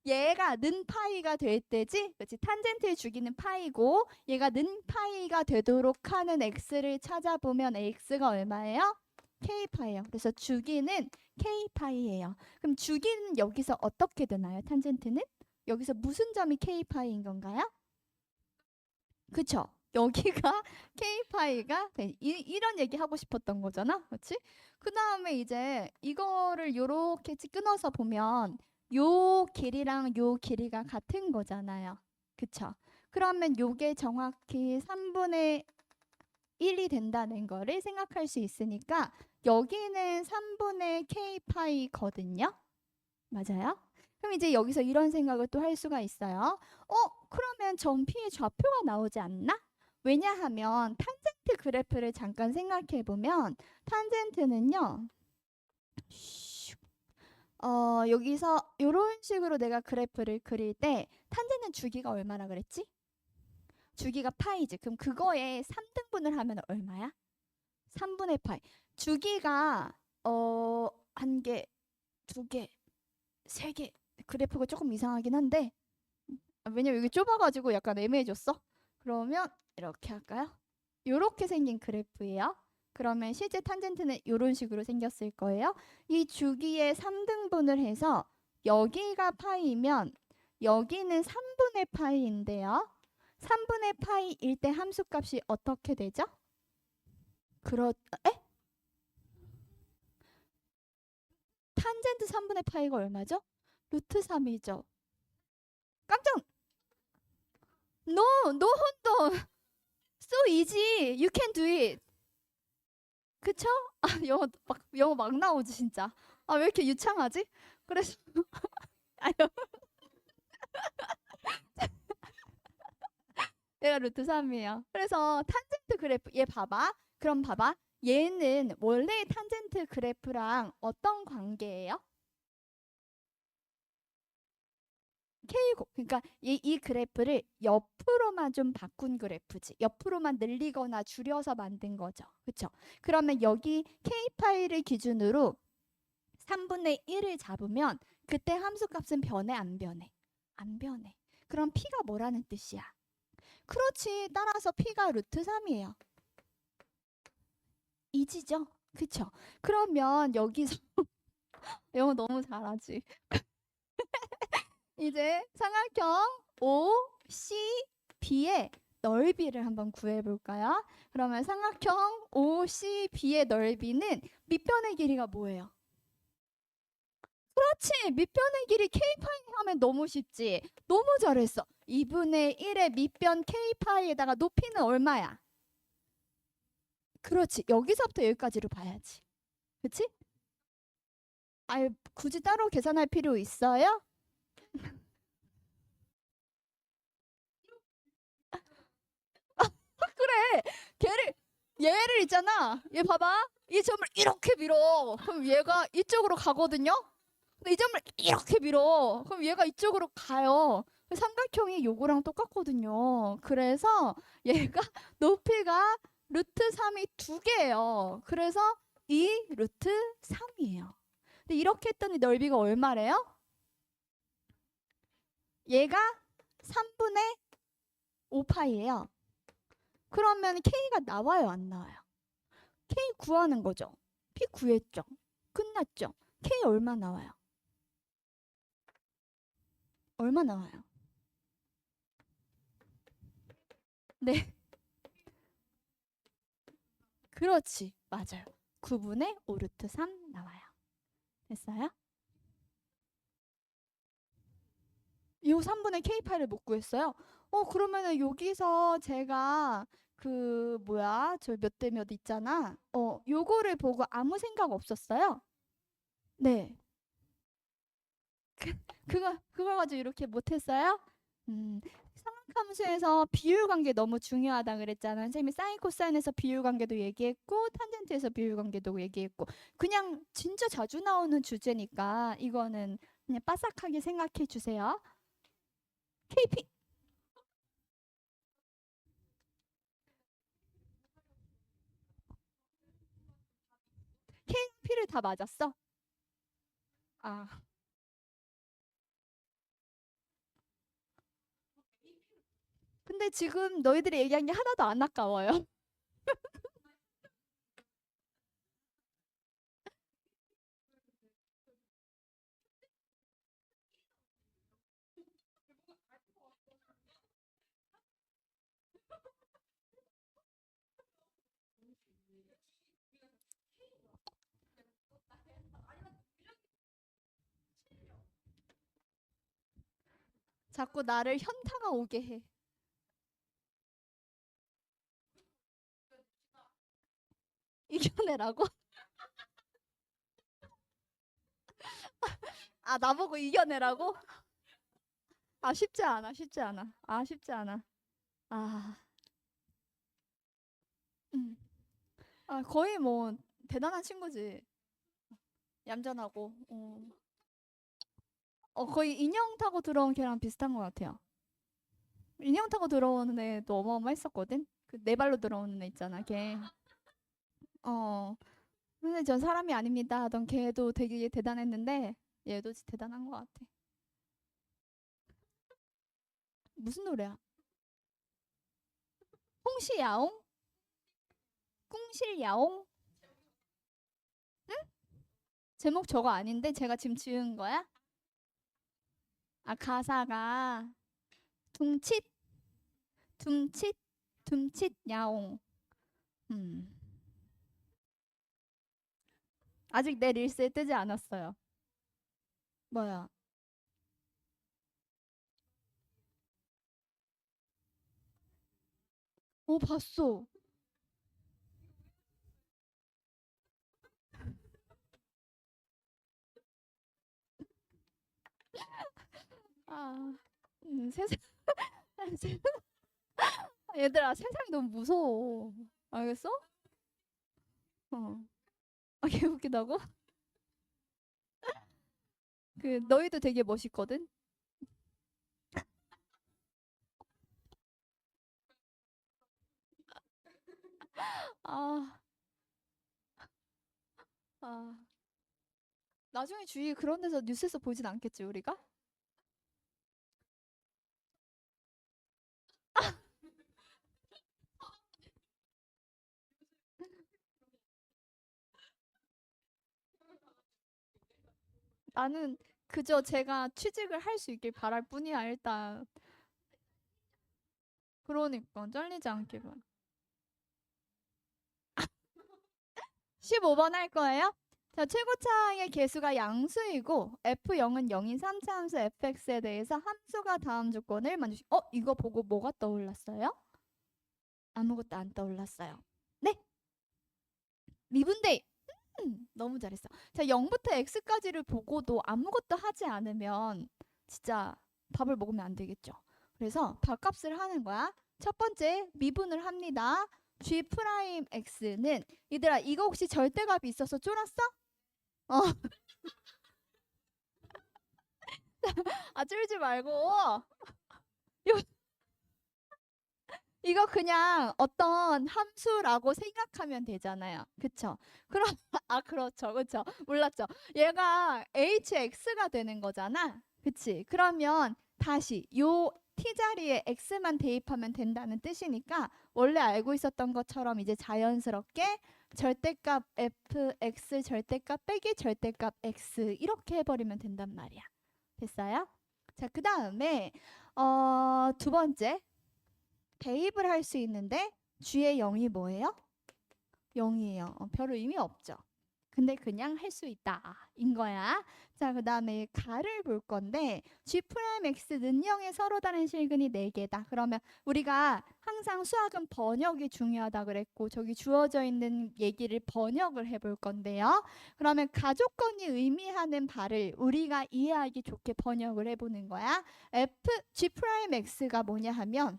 얘가 는 파이가 될 때지, 그렇지? 탄젠트의 주기는 파이고 얘가 는 파이가 되도록 하는 x를 찾아보면 x가 얼마예요? k 파이예요. 그래서 주기는 k 파이예요. 그럼 주기는 여기서 어떻게 되나요? 탄젠트는 여기서 무슨 점이 k 파이인 건가요? 그쵸? 여기가 K-파이가 이런 얘기 하고 싶었던 거잖아. 그렇지? 그 다음에 이제 이거를 요렇게 끊어서 보면 요 길이랑 요 길이가 같은 거잖아요. 그쵸? 그러면 요게 정확히 3분의 1이 된다는 거를 생각할 수 있으니까 여기는 3분의 K-파이거든요. 맞아요? 그럼 이제 여기서 이런 생각을 또 할 수가 있어요. 그러면 점 P의 좌표가 나오지 않나? 왜냐하면 탄젠트 그래프를 잠깐 생각해 보면 탄젠트는요. 여기서 이런 식으로 내가 그래프를 그릴 때 탄젠트 주기가 얼마나 그랬지? 주기가 파이지. 그럼 그거에 3등분을 하면 얼마야? 3분의 파이. 주기가 한 개, 두 개, 세 개. 그래프가 조금 이상하긴 한데 왜냐면 여기 좁아가지고 약간 애매해졌어. 그러면 이렇게 할까요? 이렇게 생긴 그래프예요. 그러면 실제 탄젠트는 이런 식으로 생겼을 거예요. 이 주기의 3등분을 해서 여기가 파이면 여기는 3분의 파이인데요. 3분의 파이일 때 함수값이 어떻게 되죠? 에? 탄젠트 3분의 파이가 얼마죠? 루트 3이죠. 깜짝 No, no 혼돈. So easy. You can do it. 그쵸? 아, 영어 막 나오지, 진짜. 아, 왜 이렇게 유창하지? 그래서, 아유, 얘가 루트 3이에요. 그래서 탄젠트 그래프, 얘 봐봐. 그럼 봐봐. 얘는 원래 탄젠트 그래프랑 어떤 관계예요? K곱. 그러니까 이 그래프를 옆으로만 좀 바꾼 그래프지. 옆으로만 늘리거나 줄여서 만든 거죠. 그쵸? 그러면 여기 K파이를 기준으로 3분의 1을 잡으면 그때 함수값은 변해 안 변해? 안 변해. 그럼 P가 뭐라는 뜻이야? 그렇지. 따라서 P가 루트 3이에요. 이지죠? 그쵸? 그러면 여기서 영어 너무 잘하지. 이제 삼각형 OCB의 넓이를 한번 구해볼까요? 그러면 삼각형 OCB의 넓이는 밑변의 길이가 뭐예요? 그렇지. 밑변의 길이 K파이 하면 너무 쉽지. 너무 잘했어. 2분의 1의 밑변 K파이에다가 높이는 얼마야? 그렇지. 여기서부터 여기까지로 봐야지. 그치? 아유, 굳이 따로 계산할 필요 있어요? 그래. 얘를 있잖아. 얘 봐봐. 이 점을 이렇게 밀어. 그럼 얘가 이쪽으로 가거든요? 근데 이 점을 이렇게 밀어. 그럼 얘가 이쪽으로 가요. 삼각형이 요거랑 똑같거든요. 그래서 얘가 높이가 루트 3이 두 개예요. 그래서 이 루트 3이에요. 근데 이렇게 했더니 넓이가 얼마래요? 얘가 3분의 5파이예요. 그러면 K가 나와요, 안 나와요? K 구하는 거죠. P 구했죠. 끝났죠. K 얼마 나와요? 얼마 나와요? 네, 그렇지. 맞아요. 9분의 5 루트 3 나와요. 됐어요? 이 3분의 K 파이를 못 구했어요. 그러면은 여기서 제가 그 뭐야? 저 몇 대 몇 있잖아. 요거를 보고 아무 생각 없었어요. 네. 그걸 가지고 이렇게 못했어요? 음, 삼각함수에서 비율 관계 너무 중요하다 그랬잖아. 선생님이 사인 코사인에서 비율 관계도 얘기했고 탄젠트에서 비율 관계도 얘기했고 그냥 진짜 자주 나오는 주제니까 이거는 그냥 빠삭하게 생각해 주세요. KP KP를 다 맞았어? 아, 근데 지금 너희들이 얘기한 게 하나도 안 아까워요. 자꾸 나를 현타가 오게 해. 이겨내라고? 아, 나보고 이겨내라고? 아, 쉽지 않아, 쉽지 않아. 아, 쉽지 않아. 아, 음. 아, 거의 뭐 대단한 친구지. 얌전하고. 거의 인형 타고 들어온 걔랑 비슷한 것 같아요. 인형 타고 들어오는 애도 어마어마했었거든. 그 네 발로 들어오는 애 있잖아, 걔. 어. 근데 전 사람이 아닙니다 하던 걔도 되게 대단했는데 얘도 진짜 대단한 것 같아. 무슨 노래야? 홍시야옹? 꿍실야옹? 제목 저거 아닌데 제가 지금 지은 거야? 아, 가사가 둠칫 둠칫 둠칫 야옹. 음. 아직 내 릴스에 뜨지 않았어요. 뭐야? 봤어. 아, 세상 얘들아, 세상이 너무 무서워. 알겠어? 어. 아, 개 웃기다고? 그 너희도 되게 멋있거든. 아, 아. 나중에 주위 그런 데서 뉴스에서 보진 않겠지, 우리가? 나는 그저 제가 취직을 할 수 있길 바랄 뿐이야, 일단. 그러니까 잘리지 않기만. 15번 할 거예요? 자, 최고차의 개수가 양수이고 F0은 0인 3차 함수 fx에 대해서 함수가 다음 조건을 만족시. 이거 보고 뭐가 떠올랐어요? 아무것도 안 떠올랐어요. 네, 미분대. 너무 잘했어. 자, 0부터 x까지를 보고도 아무것도 하지 않으면 진짜 밥을 먹으면 안 되겠죠. 그래서 밥값을 하는 거야. 첫 번째 미분을 합니다. g 프라임 x는 얘들아, 이거 혹시 절대값이 있어서 쫄았어? 어, 아, 쫄지 말고 요- 이거 그냥 어떤 함수라고 생각하면 되잖아요. 그쵸? 그럼 그렇죠. 그쵸? 몰랐죠? 얘가 hx가 되는 거잖아. 그치? 그러면 다시 요 t자리에 x만 대입하면 된다는 뜻이니까 원래 알고 있었던 것처럼 이제 자연스럽게 절대값 fx 절대값 빼기 절대값 x 이렇게 해버리면 된단 말이야. 됐어요? 자, 그 다음에 두 번째 대입을 할 수 있는데 G의 0이 뭐예요? 0이에요. 별 의미 없죠. 근데 그냥 할 수 있다 인 거야. 자, 그 다음에 가를 볼 건데 G 프라임 X는 0의 서로 다른 실근이 4개다. 그러면 우리가 항상 수학은 번역이 중요하다 그랬고 저기 주어져 있는 얘기를 번역을 해볼 건데요. 그러면 가조건이 의미하는 바를 우리가 이해하기 좋게 번역을 해보는 거야. G 프라임 X가 뭐냐 하면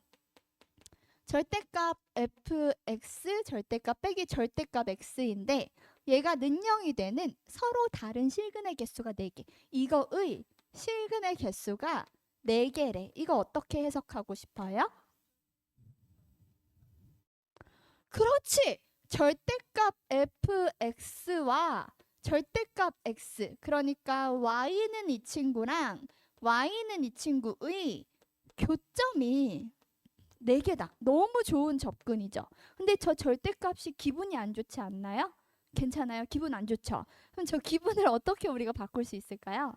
절대값 fx 절대값 빼기 절대값 x인데 얘가 는영이 되는 서로 다른 실근의 개수가 4개. 이거의 실근의 개수가 4개래. 이거 어떻게 해석하고 싶어요? 그렇지. 절대값 fx와 절대값 x. 그러니까 y는 이 친구랑 y는 이 친구의 교점이 네 개다. 너무 좋은 접근이죠. 근데 저 절대값이 기분이 안 좋지 않나요? 괜찮아요? 기분 안 좋죠? 그럼 저 기분을 어떻게 우리가 바꿀 수 있을까요?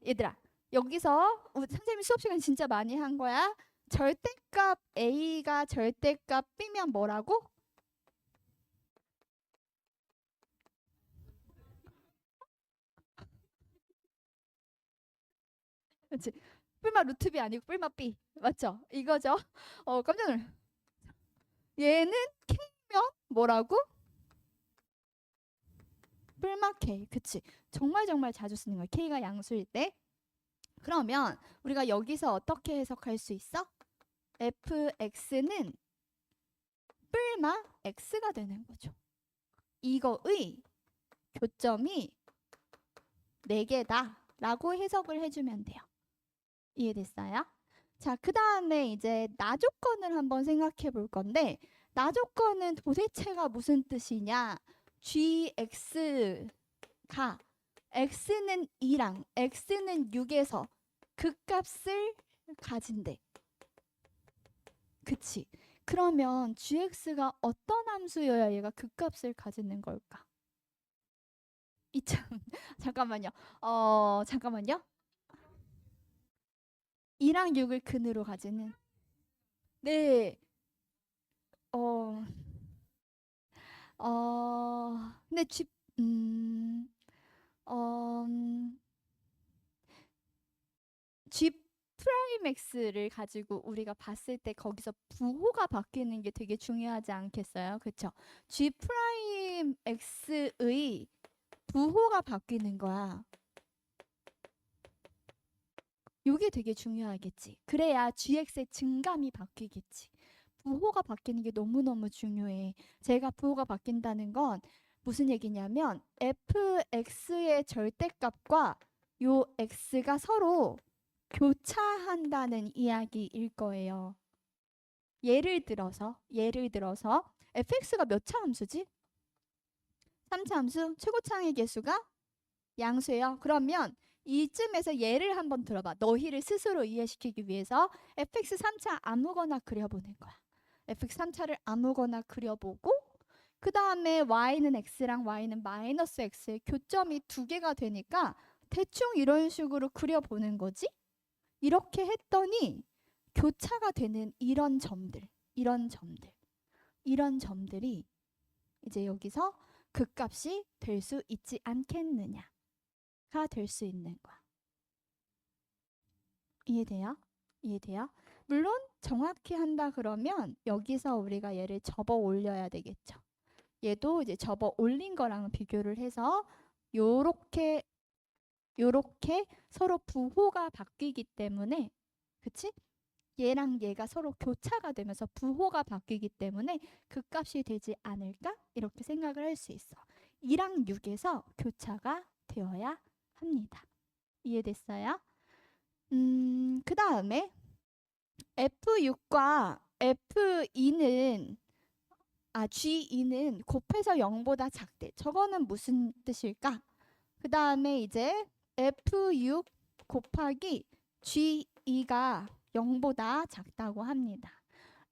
얘들아, 여기서 선생님이 수업 시간 진짜 많이 한 거야. 절대값 A가 절대값 B면 뭐라고? 그렇지. 뿔마 루트 B 아니고 뿔마 B. 맞죠? 이거죠? 깜짝 놀랐. 얘는 K면 뭐라고? 뿔마 K. 그치? 정말 정말 자주 쓰는 거야. K가 양수일 때. 그러면 우리가 여기서 어떻게 해석할 수 있어? fx는 뿔마 x가 되는 거죠. 이거의 교점이 4개다 라고 해석을 해주면 돼요. 이해됐어요? 자, 그 다음에 이제 나조건을 한번 생각해 볼 건데, 나조건은 도대체가 무슨 뜻이냐? gx가 x는 2랑 x는 6에서 극값을 가진대. 그치? 그러면 gx가 어떤 함수여야 얘가 극값을 가지는 걸까? 이참 잠깐만요. 잠깐만요. 2랑 6을 근으로 가지는. 네. 어, 근데 어, G 프라임 X를 가지고 우리가 봤을 때 거기서 부호가 바뀌는 게 되게 중요하지 않겠어요? 그쵸? G 프라임 X의 부호가 바뀌는 거야. 이게 되게 중요하겠지. 그래야 GX의 증감이 바뀌겠지. 부호가 바뀌는 게 너무너무 중요해. 제가 부호가 바뀐다는 건 무슨 얘기냐면 fx의 절대값과 요 x가 서로 교차한다는 이야기일 거예요. 예를 들어서 fx가 몇 차 함수지? 3차 함수? 최고차의 개수가 양수예요. 그러면 이쯤에서 예를 한번 들어봐. 너희를 스스로 이해시키기 위해서 fx 3차 아무거나 그려보는 거야. fx 3차를 아무거나 그려보고 그 다음에 y는 x랑 y는 마이너스 x의 교점이 2개가 되니까 대충 이런 식으로 그려보는 거지. 이렇게 했더니 교차가 되는 이런 점들이 이제 여기서 극값이 될 수 있지 않겠느냐가 될 수 있는 거야. 이해돼요? 물론 정확히 한다 그러면 여기서 우리가 얘를 접어 올려야 되겠죠. 얘도 이제 접어 올린 거랑 비교를 해서 요렇게 서로 부호가 바뀌기 때문에, 그치? 얘랑 얘가 서로 교차가 되면서 부호가 바뀌기 때문에 극값이 되지 않을까? 이렇게 생각을 할 수 있어. 2랑 6에서 교차가 되어야 합니다. 이해됐어요? 그 다음에 F6과 F2는 G2는 곱해서 0보다 작대. 저거는 무슨 뜻일까? 그 다음에 이제 F6 곱하기 G2가 0보다 작다고 합니다.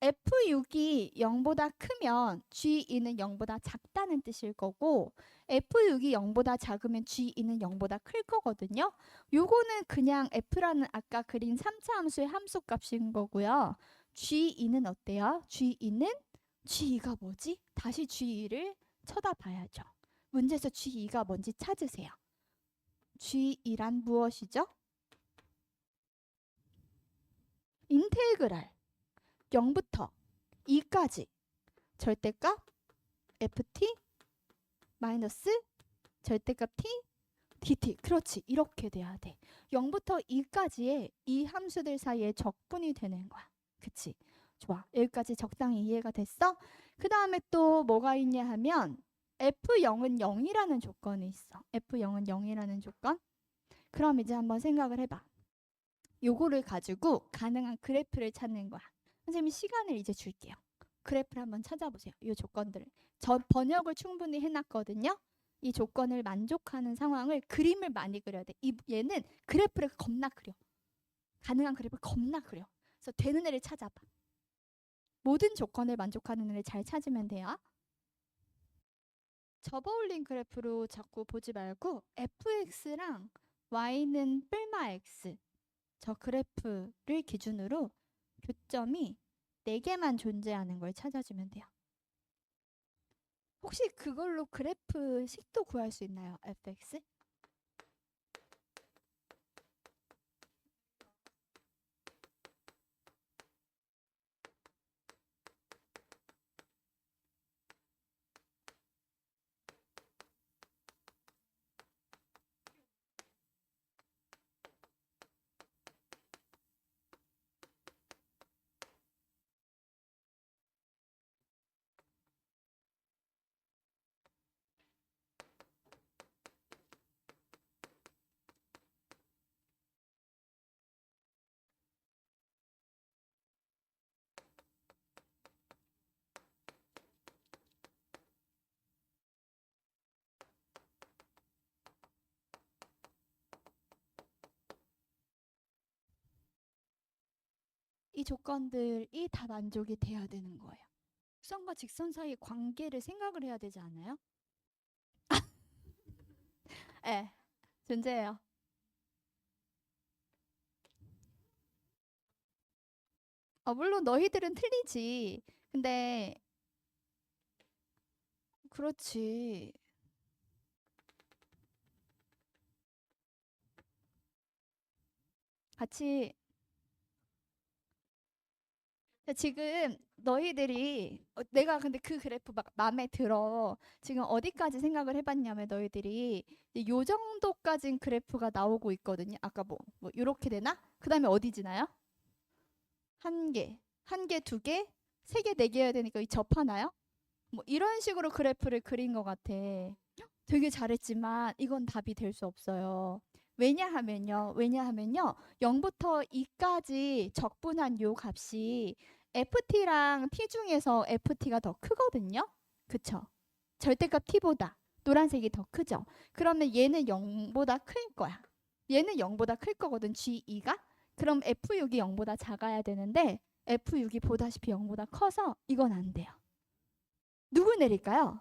F6이 0보다 크면 G2는 0보다 작다는 뜻일 거고 F6이 0보다 작으면 G2는 0보다 클 거거든요. 요거는 그냥 F라는 아까 그린 3차 함수의 함수값인 거고요. G2는 어때요? G2가 뭐지? 다시 G2를 쳐다봐야죠. 문제에서 G2가 뭔지 찾으세요. G2란 무엇이죠? 인테그랄 0부터 2까지 절대값 ft 마이너스 절대값 t dt. 그렇지. 이렇게 돼야 돼. 0부터 2까지의 이 함수들 사이에 적분이 되는 거야. 그치? 좋아. 여기까지 적당히 이해가 됐어? 그 다음에 또 뭐가 있냐 하면 F0은 0이라는 조건이 있어. F0은 0이라는 조건. 그럼 이제 한번 생각을 해봐. 요거를 가지고 가능한 그래프를 찾는 거야. 선생님이 시간을 이제 줄게요. 그래프를 한번 찾아보세요. 이 조건들을. 저 번역을 충분히 해놨거든요. 이 조건을 만족하는 상황을 그림을 많이 그려야 돼. 얘는 그래프를 겁나 그려. 가능한 그래프 겁나 그려. 그래서 되는 애를 찾아봐. 모든 조건을 만족하는 애를 잘 찾으면 돼요. 접어올린 그래프로 자꾸 보지 말고 fx랑 y는 뿔마 x 저 그래프를 기준으로 교점이 4개만 존재하는 걸 찾아주면 돼요. 혹시 그걸로 그래프 식도 구할 수 있나요? fx? 이 조건들이 다 만족이 돼야 되는 거예요. 직선과 직선 사이의 관계를 생각을 해야 되지 않아요? 네, 존재해요. 물론 너희들은 틀리지. 근데 그렇지. 같이 지금 너희들이 내가 근데 그 그래프 막 마음에 들어. 지금 어디까지 생각을 해봤냐면 너희들이 이제 요 정도까진 그래프가 나오고 있거든요. 아까 뭐 요렇게 되나? 그 다음에 어디 지나요? 한 개, 한 개, 두 개, 세 개, 네 개여야 되니까 이 접하나요? 뭐 이런 식으로 그래프를 그린 것 같아. 되게 잘했지만 이건 답이 될 수 없어요. 왜냐하면요. 0부터 2까지 적분한 요 값이 ft랑 t 중에서 ft가 더 크거든요. 그쵸? 절대값 t보다 노란색이 더 크죠. 그러면 얘는 0보다 클 거야. 얘는 0보다 클 거거든. g2가. 그럼 f6이 0보다 작아야 되는데 f6이 보다시피 0보다 커서 이건 안 돼요. 누굴 내릴까요?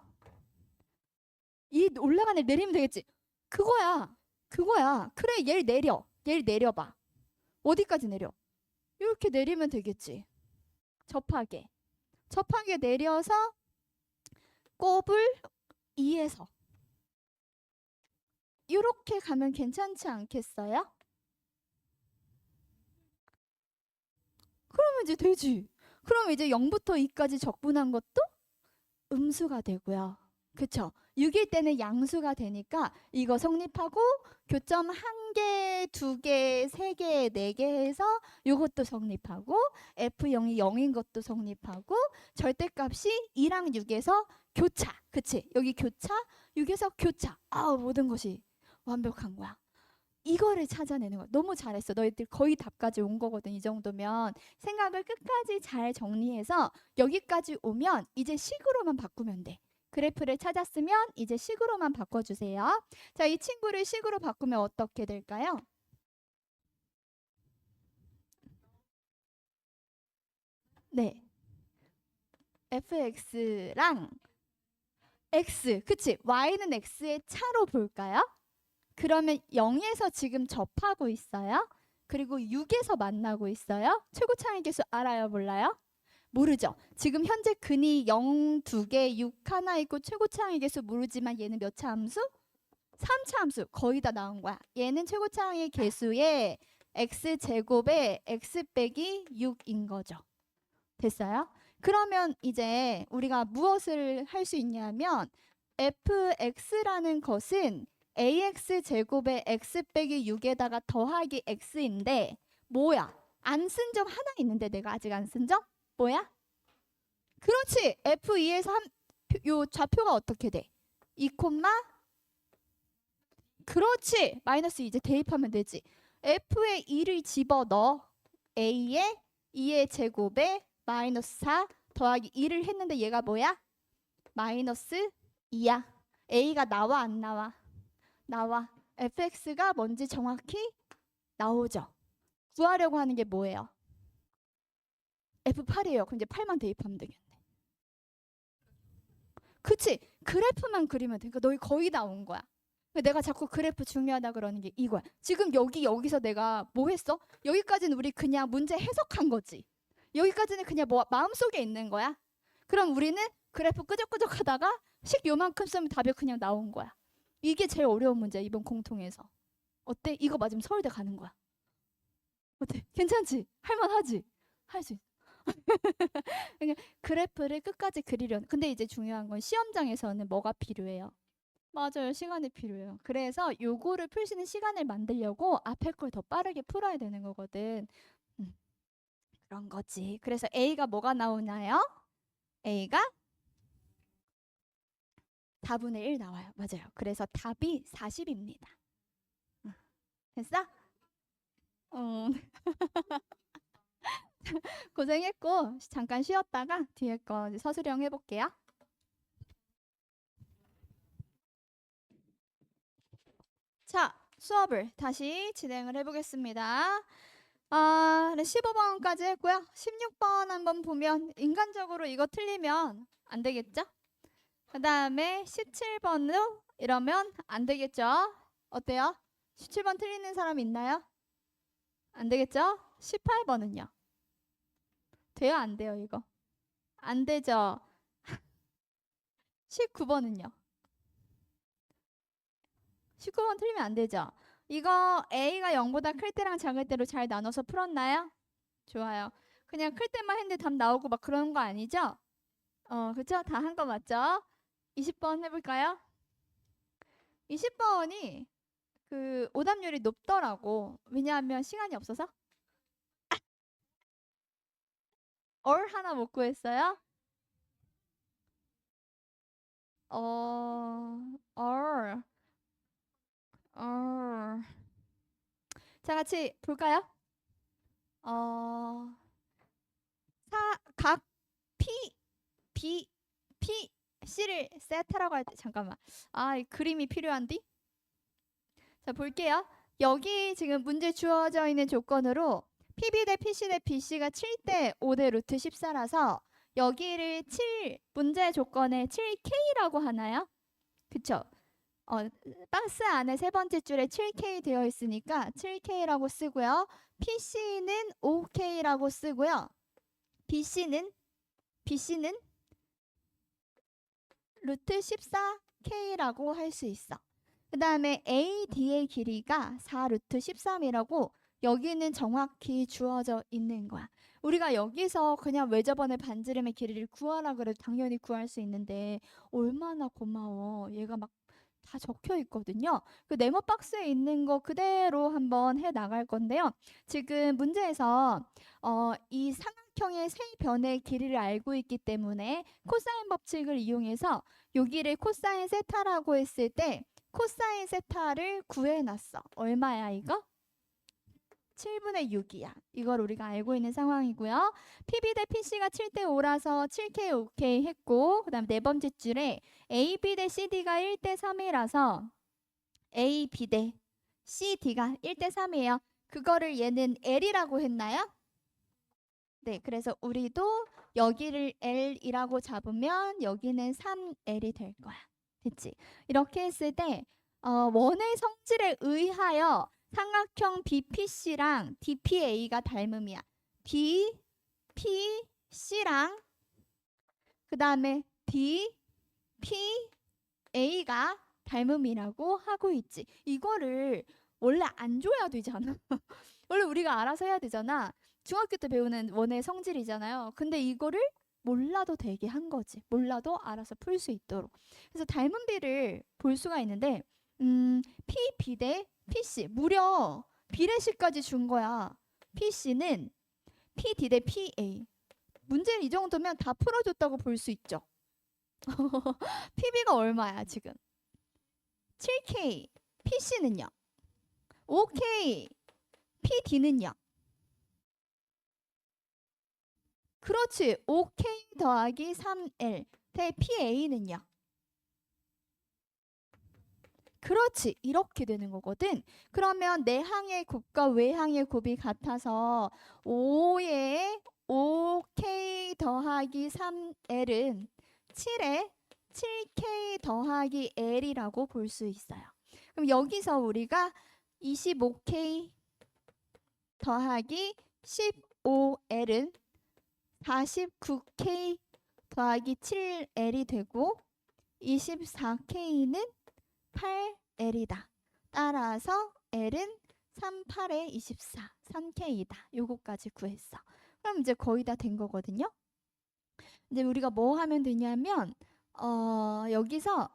이 올라간 애 내리면 되겠지. 그거야. 그거야. 그래, 얘를 내려. 얘를 내려봐. 어디까지 내려? 이렇게 내리면 되겠지. 접하게. 접하게 내려서 곱을 2에서 이렇게 가면 괜찮지 않겠어요? 그러면 이제 되지. 그럼 이제 0부터 2까지 적분한 것도 음수가 되고요. 그쵸? 6일 때는 양수가 되니까 이거 성립하고 교점 1개, 2개, 3개, 4개 해서 이것도 성립하고 F0이 0인 것도 성립하고 절대값이 2랑 6에서 교차. 그치? 여기 교차, 6에서 교차. 모든 것이 완벽한 거야. 이거를 찾아내는 거야. 너무 잘했어. 너희들 거의 답까지 온 거거든. 이 정도면 생각을 끝까지 잘 정리해서 여기까지 오면 이제 식으로만 바꾸면 돼. 그래프를 찾았으면 이제 식으로만 바꿔주세요. 자, 이 친구를 식으로 바꾸면 어떻게 될까요? 네. fx랑 x, 그치? y는 x의 차로 볼까요? 그러면 0에서 지금 접하고 있어요. 그리고 6에서 만나고 있어요. 최고차의 개수 알아요? 몰라요? 모르죠. 지금 현재 근이 0, 2개, 6 하나 있고 최고차의 개수 모르지만 얘는 몇 차 함수? 3차 함수. 거의 다 나온 거야. 얘는 최고차의 개수의 x제곱에 x 빼기 6인 거죠. 됐어요? 그러면 이제 우리가 무엇을 할 수 있냐면 fx라는 것은 ax 제곱에 x 빼기 6에다가 더하기 x인데 뭐야? 안 쓴 점 하나 있는데 내가 아직 안 쓴 점? 뭐야? 그렇지. f2에서 요 좌표가 어떻게 돼? 2 콤마 그렇지. 마이너스 이제 대입하면 되지. f에 2를 집어넣어. a에 2의 제곱에 마이너스 4 더하기 2를 했는데 얘가 뭐야? 마이너스 2야. a가 나와 안 나와? 나와. fx가 뭔지 정확히 나오죠. 구하려고 하는 게 뭐예요? F8이에요. 그럼 이제 8만 대입하면 되겠네. 그치? 그래프만 그리면 돼. 그러니까 너희 거의 다 온 거야. 내가 자꾸 그래프 중요하다 그러는 게 이거야. 지금 여기서 내가 뭐 했어? 여기까지는 우리 그냥 문제 해석한 거지. 여기까지는 그냥 뭐 마음속에 있는 거야. 그럼 우리는 그래프 끄적끄적 하다가 식 요만큼 쓰면 답이 그냥 나온 거야. 이게 제일 어려운 문제야, 이번 공통에서. 어때? 이거 맞으면 서울대 가는 거야. 어때? 괜찮지? 할만하지? 할 수 있어. 그냥 그래프를 끝까지 그리려는. 근데 이제 중요한 건 시험장에서는 뭐가 필요해요? 맞아요. 시간이 필요해요. 그래서 요거를 풀 수 있는 시간을 만들려고 앞에 걸 더 빠르게 풀어야 되는 거거든. 그런 거지. 그래서 A가 뭐가 나오나요? A가 4분의 1 나와요. 맞아요. 그래서 답이 40입니다. 됐어? 고생했고 잠깐 쉬었다가 뒤에 거 서술형 해볼게요. 자, 수업을 다시 진행을 해보겠습니다. 15번까지 했고요. 16번 한번 보면 인간적으로 이거 틀리면 안 되겠죠? 그 다음에 17번으로 이러면 안 되겠죠? 어때요? 17번 틀리는 사람 있나요? 안 되겠죠? 18번은요? 돼요? 안 돼요? 이거? 안 되죠? 19번은요? 19번 틀리면 안 되죠? 이거 A가 0보다 클 때랑 작을 때로 잘 나눠서 풀었나요? 좋아요. 그냥 클 때만 했는데 답 나오고 막 그런 거 아니죠? 그쵸? 다 한 거 맞죠? 20번 해볼까요? 20번이 그 오답률이 높더라고. 왜냐하면 시간이 없어서. 얼 하나 못 구했어요? 얼. 자, 같이 볼까요? 각 P, B, P, C를 세트라고 할 때, 잠깐만. 이 그림이 필요한디? 자, 볼게요. 여기 지금 문제 주어져 있는 조건으로 PB 대 PC 대 BC가 7대 5대 루트 14라서 여기를 문제 조건에 7K라고 하나요? 그쵸? 박스 안에 세 번째 줄에 7K 되어 있으니까 7K라고 쓰고요. PC는 5K라고 쓰고요. BC는 루트 14K라고 할 수 있어. 그 다음에 AD의 길이가 4 루트 13이라고 여기는 정확히 주어져 있는 거야. 우리가 여기서 그냥 왜 저번에 반지름의 길이를 구하라 그래도 당연히 구할 수 있는데 얼마나 고마워. 얘가 막 다 적혀 있거든요. 그 네모 박스에 있는 거 그대로 한번 해 나갈 건데요. 지금 문제에서 이 삼각형의 세 변의 길이를 알고 있기 때문에 코사인 법칙을 이용해서 여기를 코사인 세타라고 했을 때 코사인 세타를 구해놨어. 얼마야 이거? 7분의 6이야. 이걸 우리가 알고 있는 상황이고요. PB 대 PC가 7대 5라서 7K, 5K 했고 그 다음 네 번째 줄에 AB 대 CD가 1대 3이라서 AB 대 CD가 1대 3이에요. 그거를 얘는 L이라고 했나요? 네, 그래서 우리도 여기를 L이라고 잡으면 여기는 3L이 될 거야. 됐지? 이렇게 했을 때 원의 성질에 의하여 삼각형 BPC랑 DPA가 닮음이야. DPC랑 그 다음에 DPA가 닮음이라고 하고 있지. 이거를 원래 안 줘야 되잖아. 원래 우리가 알아서 해야 되잖아. 중학교 때 배우는 원의 성질이잖아요. 근데 이거를 몰라도 되게 한 거지. 몰라도 알아서 풀 수 있도록. 그래서 닮은 비를 볼 수가 있는데 PB 대 PC 무려 비례식까지 준 거야. PC는 PD 대 PA. 문제는 이 정도면 다 풀어줬다고 볼 수 있죠. PB가 얼마야 지금? 7K. PC는요? 5K. PD는요? 그렇지. 5K 더하기 3L 대 PA는요? 그렇지. 이렇게 되는 거거든. 그러면 내항의 곱과 외항의 곱이 같아서 5에 5k 더하기 3l은 7에 7k 더하기 l이라고 볼 수 있어요. 그럼 여기서 우리가 25k 더하기 15l은 49k 더하기 7l이 되고 24k는 8l이다. 따라서 l은 3, 8에 24, 3k이다. 요거까지 구했어. 그럼 이제 거의 다 된 거거든요. 이제 우리가 뭐 하면 되냐면 여기서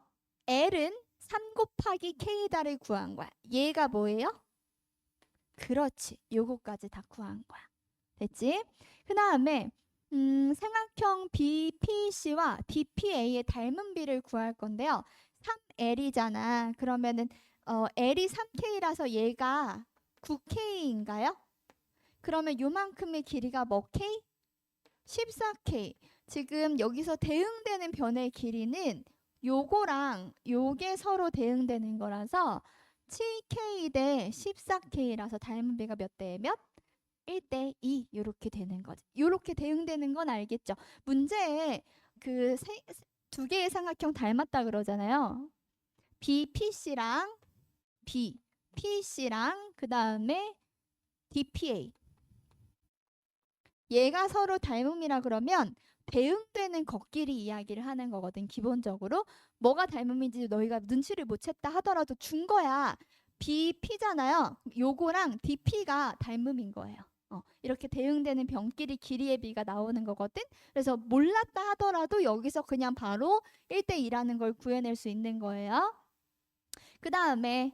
l은 3 곱하기 k다를 구한 거야. 얘가 뭐예요? 그렇지. 요거까지 다 구한 거야. 됐지? 그 다음에 삼각형 BPC와 DPA의 닮은 비를 구할 건데요. 3L이잖아. 그러면은 L이 3K라서 얘가 9K인가요? 그러면 요만큼의 길이가 뭐 K? 14K. 지금 여기서 대응되는 변의 길이는 요거랑 요게 서로 대응되는 거라서 7K 대 14K라서 닮은 비가 몇 대 몇? 1대 2 이렇게 되는 거지. 이렇게 대응되는 건 알겠죠? 문제에 그 두 개의 삼각형 닮았다 그러잖아요. BPC랑 BPC랑 그 다음에 DPA. 얘가 서로 닮음이라 그러면 대응되는 겉길이 이야기를 하는 거거든. 기본적으로 뭐가 닮음인지 너희가 눈치를 못 챘다 하더라도 준 거야. BP잖아요. 요거랑 DP가 닮음인 거예요. 이렇게 대응되는 변끼리 길이의 비가 나오는 거거든. 그래서 몰랐다 하더라도 여기서 그냥 바로 1대 2라는 걸 구해낼 수 있는 거예요. 그 다음에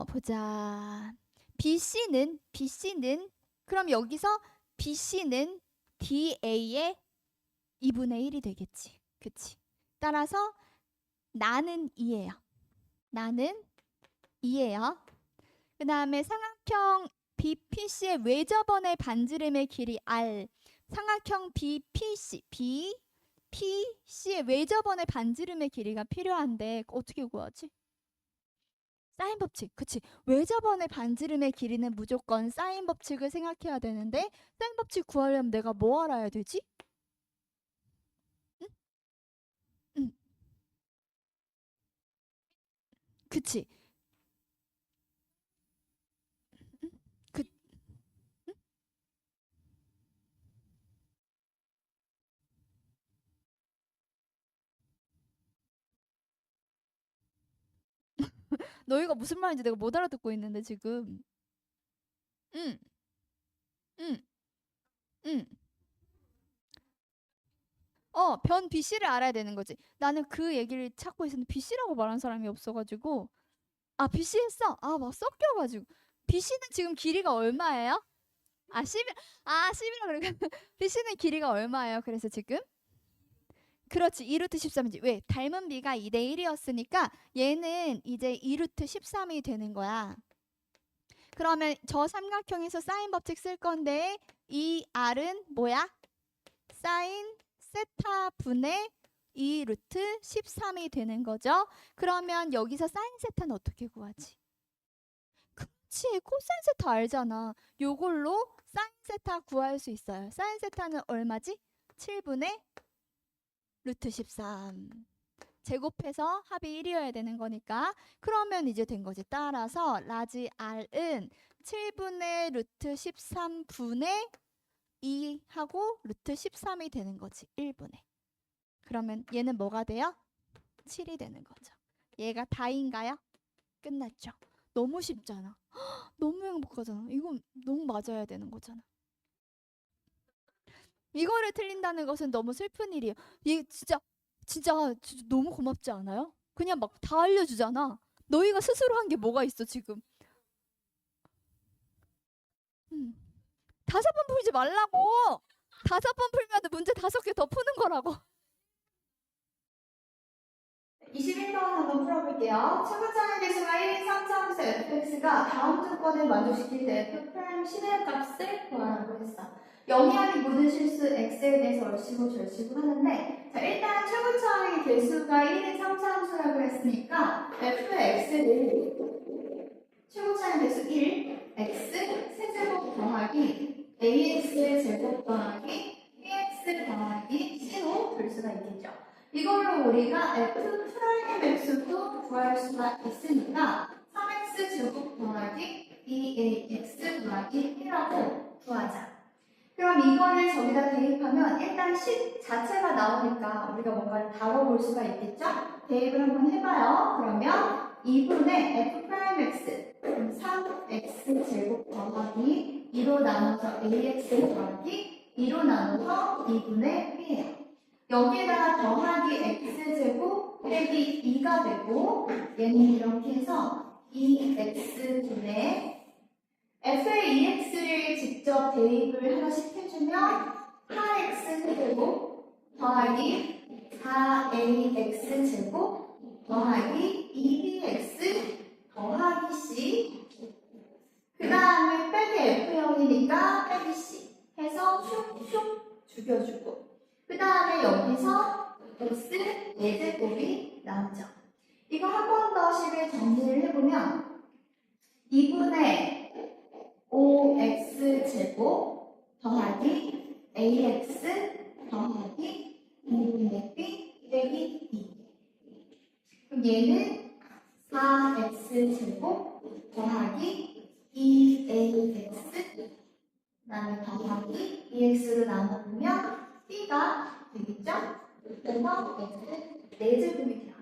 보자. BC는 그럼 여기서 BC는 DA의 2분의 1이 되겠지. 그치? 따라서 나는 2예요. 나는 2예요. 그 다음에 삼각형 BPC의 외접원의 반지름의 길이 R. 삼각형 BPC의 외접원의 반지름의 길이가 필요한데 어떻게 구하지? 사인 법칙. 그치. 외접원의 반지름의 길이는 무조건 사인 법칙을 생각해야 되는데 사인 법칙 구하려면 내가 뭐 알아야 되지? 응? 응. 그치. 응? 그, 응? 너희가 무슨 말인지 내가 못 알아듣고 있는데 지금. 응. 응. 응. 변 BC를 알아야 되는 거지. 나는 그 얘기를 찾고 있었는데 BC라고 말한 사람이 없어가지고. 아, BC 했어? 아, 막 섞여가지고. BC는 지금 길이가 얼마예요? 아, 10, 아, 10이라 그래. BC는 길이가 얼마예요? 그래서 지금? 그렇지. 2루트 13이지. 왜? 닮은 비가 2대 1이었으니까 얘는 이제 2루트 13이 되는 거야. 그러면 저 삼각형에서 사인 법칙 쓸 건데 이 R은 뭐야? 사인 세타 분의 2 루트 13이 되는 거죠. 그러면 여기서 사인 세타는 어떻게 구하지? 그치, 코사인 세타 알잖아. 요걸로 사인 세타 구할 수 있어요. 사인 세타는 얼마지? 7분의 루트 13. 제곱해서 합이 1이어야 되는 거니까. 그러면 이제 된 거지. 따라서 라지 R은 7분의 루트 13분의 2하고 루트 13이 되는 거지. 1분의. 그러면 얘는 뭐가 돼요? 7이 되는 거죠. 얘가 다인가요? 끝났죠. 너무 쉽잖아. 너무 행복하잖아. 이건 너무 맞아야 되는 거잖아. 이거를 틀린다는 것은 너무 슬픈 일이에요. 이게 진짜 너무 고맙지 않아요? 그냥 막 다 알려주잖아. 너희가 스스로 한 게 뭐가 있어 지금? 음. 5번 풀지 말라고. 5번 풀면 문제 5개 더 푸는 거라고. 21번 한번 풀어볼게요. 최고점의 개수가 1, 3차원에서 fx가 다음 조건을 만족시킬 때 f' 10의 값을 구하라고 했어. 영리하게 모든 실수 x에 대해서 얼씨구 절씨구 하는데 자 일단 최고차의 개수가 1인 3차 함수라고 했으니까 f의 x를 최고차의 개수 1 x 세제곱 더하기 ax의 제곱 더하기 bx 더하기 c로 볼 수가 있겠죠. 이걸로 우리가 f 프라임 x도 구할 수가 있으니까 3x 제곱 더하기 2ax 더하기 1라고 구하자. 그럼 이거를 저기다 대입하면 일단 식 자체가 나오니까 우리가 뭔가를 다뤄볼 수가 있겠죠? 대입을 한번 해봐요. 그러면 2분의 f'x 3x 제곱 더하기 2로 나눠서 ax 더하기 2로 나눠서 2분의 b예요. 여기에다가 더하기 x제곱 빼기 2가 되고 얘는 이렇게 해서 2x분의 f의 2x를 직접 대입을 하나씩 해주면 8x제곱 더하기 4ax제곱 더하기 2bx 더하기 c 그 다음에 빼기 f형이니까 빼기 c 해서 슉슉 죽여주고 그 다음에 여기서 x 4제곱이 나오죠. 이거 한 번 더 식을 정리를 해보면 2분의 5x제곱 더하기 ax 더하기 2분의 b 빼기 2 그럼 얘는 4x제곱 더하기 2ax 그 다음에 더하기 2x로 나눠보면 b가 되겠죠? 그래서 x는 4제곱이 돼요.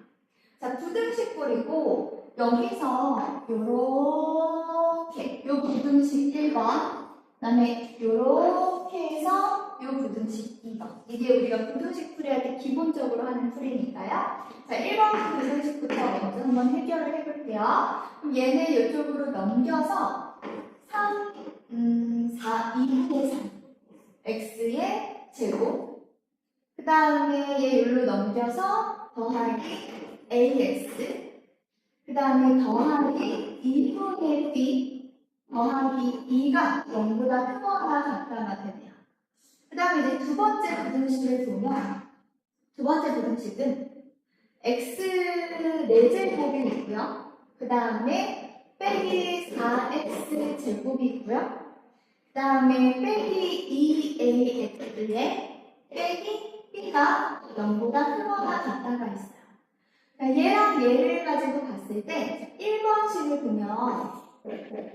자, 부등식꼴이고 여기서 요렇게 요 부등식 1번 그다음에 요렇게 해서 요 부등식 2번 이게 우리가 부등식 풀이할 때 기본적으로 하는 풀이니까요. 자, 1번 부등식부터 먼저 한번 해결을 해볼게요. 그럼 얘는 이쪽으로 넘겨서 2분의 3 x의 제곱 그 다음에 얘 여기로 넘겨서 더하기 ax 그 다음에 더하기 2분의 b 더하기 2가 0보다 크거나 같다가 되네요. 그 다음에 이제 두 번째 부등식을 보면 두 번째 부등식은 x 4제곱이 있고요. 그 다음에 빼기 4x 제곱이 있고요. 그 다음에 빼기 2ax에 빼기 b가 0보다 크거나 같다가 있어요. 얘랑 얘를 가지고 봤을 때 1번식을 보면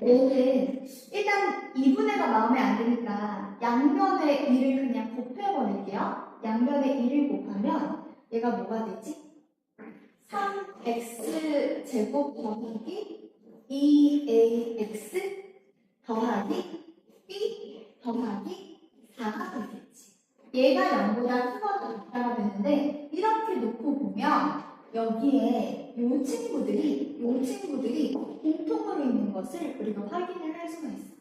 얘는 일단 2분의가 마음에 안 드니까 양면에 2를 그냥 곱해버릴게요. 양면에 2를 곱하면 얘가 뭐가 되지? 3x 제곱 더하기 2ax 더하기 b 더하기 4가 되겠지. 얘가 0보다 크거나 같다가 되는데 이렇게 놓고 보면 여기에 요 친구들이 공통으로 있는 것을 우리가 확인을 할 수가 있어.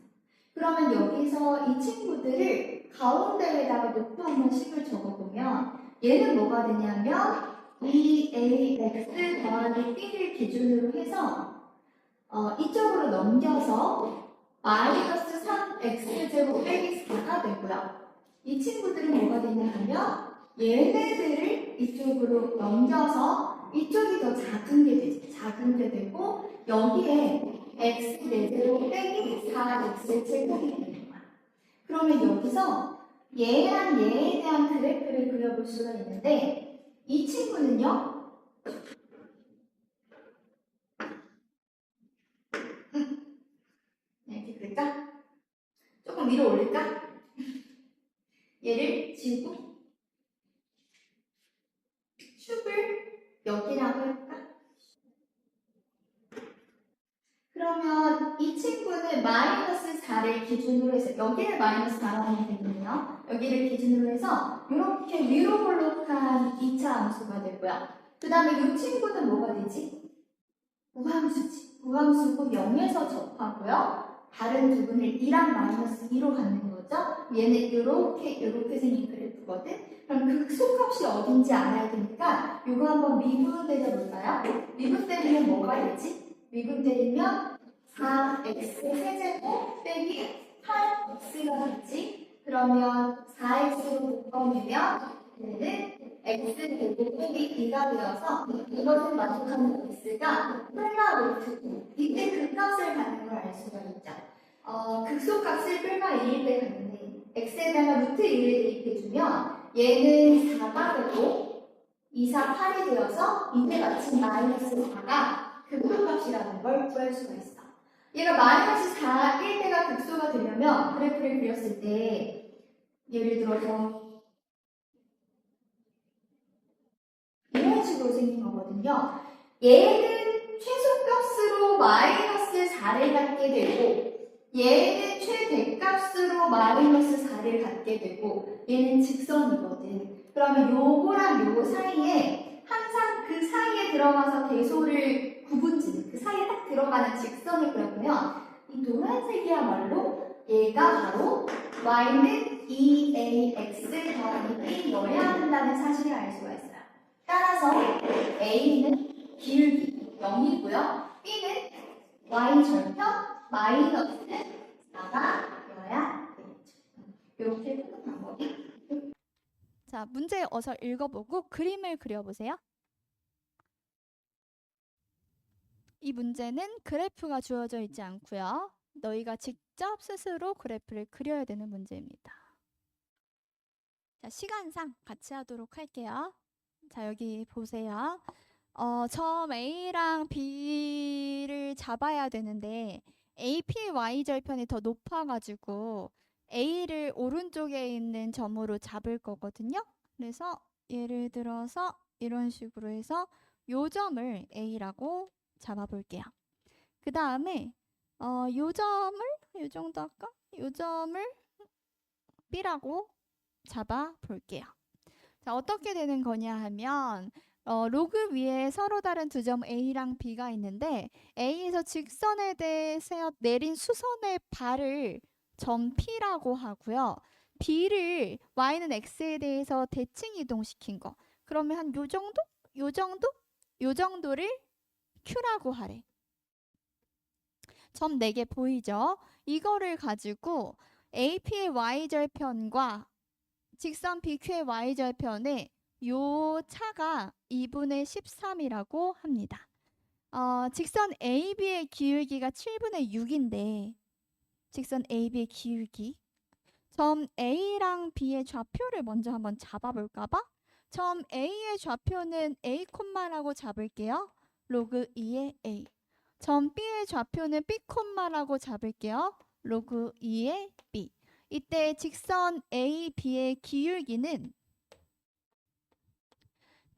그러면 여기서 이 친구들을 가운데에다가 놓고 한번 식을 적어보면 얘는 뭐가 되냐면 2ax 더하기 b를 기준으로 해서 이쪽으로 넘겨서 마이너스 3x제곱 빼기 4가 되고요. 이 친구들은 뭐가 되냐면 얘네들을 이쪽으로 넘겨서 이쪽이 더 작은 게 되지. 작은 게 되고 여기에 x 4제곱 빼기 4x 제곱이 되는 거야. 그러면 여기서 얘랑 얘에 대한 그래프를 그려볼 수가 있는데 이 친구는요. 이렇게 그릴까? 조금 위로 올릴까? 얘를 지우고 축을 여기라고 할까? 그러면 이 친구는 마이너스 4를 기준으로 해서 여기를 마이너스 4라고 하면 되거든요. 여기를 기준으로 해서 이렇게 위로 볼록한 2차 함수가 되고요. 그 다음에 이 친구는 뭐가 되지? 우함수지. 우함수고 0에서 접하고요. 다른 두 분을 2랑 마이너스 2로 갖는 거죠. 얘는 이렇게 생긴 그래프거든. 그럼 그 속값이 어딘지 알아야 되니까 이거 한번 미분 때려볼까요? 미분 때리면 뭐가 되지? 미분 때리면 4x 세제곱 빼기 8x가 되지. 그럼 그러면 4x로 묶어내면 얘는 x제곱이 b가 되어서 이것을 만족하는 x가 뿔마 루트 이때 극값을 갖는 걸 알 수가 있죠. 극소값을 뿔마 1일 때 갖는데 x에다가 루트 1을 대입해주면 얘는 4가 되고 2, 4, 8이 되어서 이때 마침 마이너스 4가 극소값이라는 걸 구할 수가 있어. 얘가 마이너스 4일 때가 극소가 되려면 그래프를 그렸을 때 예를 들어서 이런 식으로 생긴 거거든요. 얘는 최소값으로 마이너스 4를 갖게 되고 얘는 최대값으로 마이너스 4를 갖게 되고 얘는 직선이거든. 그러면 요거랑 요거 사이에 항상 그 사이에 들어가서 대소를 구분짓는 그 사이에 딱 들어가는 직선을 그려보면 이 노란색이야말로 얘가 바로 y는 2ax 더하기 b여야 한다는 사실을 알 수가 있어요. 따라서 a는 기울기 0이고요. b는 y 절편 마이너스는 4가 되겠죠. 이렇게 푸는 방법이. 자, 문제 어서 읽어보고 그림을 그려보세요. 이 문제는 그래프가 주어져 있지 않고요. 너희가 직접 스스로 그래프를 그려야 되는 문제입니다. 자, 시간상 같이 하도록 할게요. 자, 여기 보세요. 점 A랑 B를 잡아야 되는데 AP Y절편이 더 높아가지고 A를 오른쪽에 있는 점으로 잡을 거거든요. 그래서 예를 들어서 이런 식으로 해서 요 점을 A라고 잡아볼게요. 그 다음에 요 점을 요 정도 할까? 요 점을 B라고 잡아볼게요. 자, 어떻게 되는 거냐 하면 로그 위에 서로 다른 두 점 A랑 B가 있는데 A에서 직선에 대해서 내린 수선의 발을 점 P라고 하고요. B를 Y는 X에 대해서 대칭 이동시킨 거. 그러면 한 요 정도? 요 정도? 요 정도를 Q라고 하래. 점 4개 보이죠? 이거를 가지고 AP의 Y절편과 직선 BQ의 Y절편에 요 차가 2분의 13이라고 합니다. 직선 AB의 기울기가 7분의 6인데 직선 AB의 기울기 점 A랑 B의 좌표를 먼저 한번 잡아볼까봐 점 A의 좌표는 A, 라고 잡을게요. 로그 2의 A 점 B의 좌표는 B, 라고 잡을게요. 로그 2의 B 이때 직선 A, B의 기울기는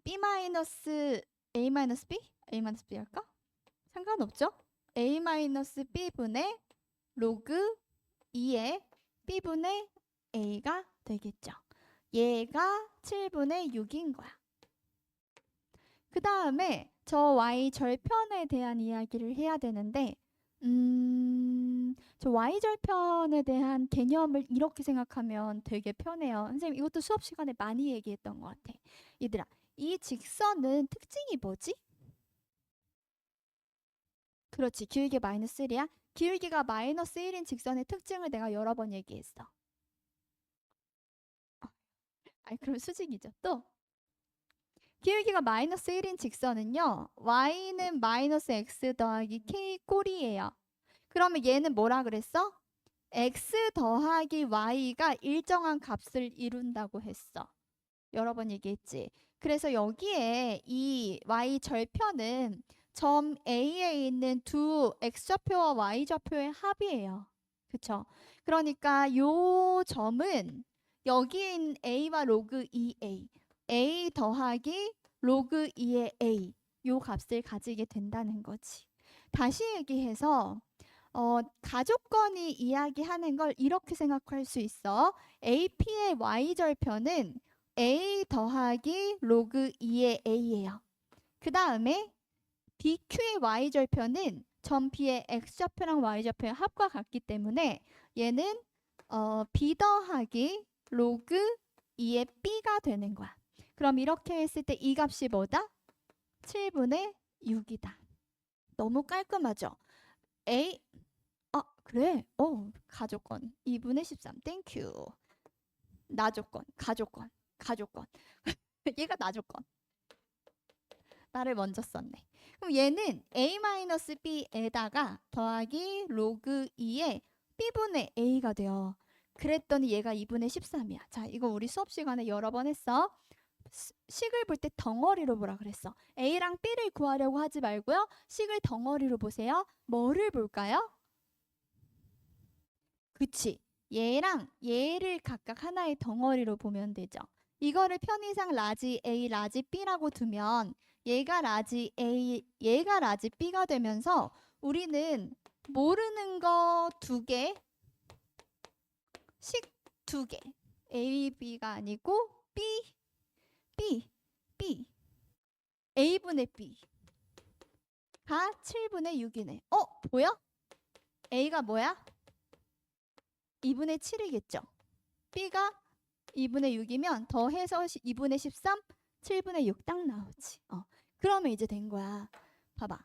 B-A-B? A-B 할까? 상관없죠? A-B분의 로그 2의 B분의 A가 되겠죠. 얘가 7분의 6인 거야. 그 다음에 저 Y 절편에 대한 이야기를 해야 되는데 저 Y절편에 대한 개념을 이렇게 생각하면 되게 편해요. 선생님 이것도 수업 시간에 많이 얘기했던 것 같아. 얘들아 이 직선은 특징이 뭐지? 그렇지 기울기 마이너스 1이야. 기울기가 마이너스 1인 직선의 특징을 내가 여러 번 얘기했어. 아니 그럼 수직이죠. 또 기울기가 마이너스 1인 직선은요. y는 마이너스 x 더하기 k 꼴이에요. 그러면 얘는 뭐라 그랬어? x 더하기 y가 일정한 값을 이룬다고 했어. 여러 번 얘기했지. 그래서 여기에 이 y절편은 점 A에 있는 두 x좌표와 y좌표의 합이에요. 그쵸? 그러니까 요 점은 여기에 있는 a와 로그 2a a 더하기 로그 2의 a 요 값을 가지게 된다는 거지. 다시 얘기해서 가족건이 이야기하는 걸 이렇게 생각할 수 있어. AP의 Y절편은 A 더하기 로그 2의 A예요. 그 다음에 BQ의 Y절편은 점 B의 X좌표랑 Y좌표의 합과 같기 때문에 얘는 B 더하기 로그 2의 B가 되는 거야. 그럼 이렇게 했을 때 이 값이 뭐다? 7분의 6이다. 너무 깔끔하죠? A 그래. 가족건 2분의 13. 땡큐. 나조건, 가조건, 가조건. 얘가 나조건. 나를 먼저 썼네. 그럼 얘는 a-b에다가 더하기 로그 2에 b분의 a가 돼요. 그랬더니 얘가 2분의 13이야. 자, 이거 우리 수업 시간에 여러 번 했어. 식을 볼 때 덩어리로 보라 그랬어. a랑 b를 구하려고 하지 말고요. 식을 덩어리로 보세요. 뭐를 볼까요? 그치. 얘랑 얘를 각각 하나의 덩어리로 보면 되죠. 이거를 편의상 라지 A, 라지 B라고 두면 얘가 라지 A, 얘가 라지 B가 되면서 우리는 모르는 거 2개, 식 2개. A, B가 아니고 B, B, B. A분의 B가 7분의 6이네. 보여? A가 뭐야? 2분의 7이겠죠. B가 2분의 6이면 더해서 2분의 13, 7분의 6 딱 나오지. 그러면 이제 된 거야. 봐봐.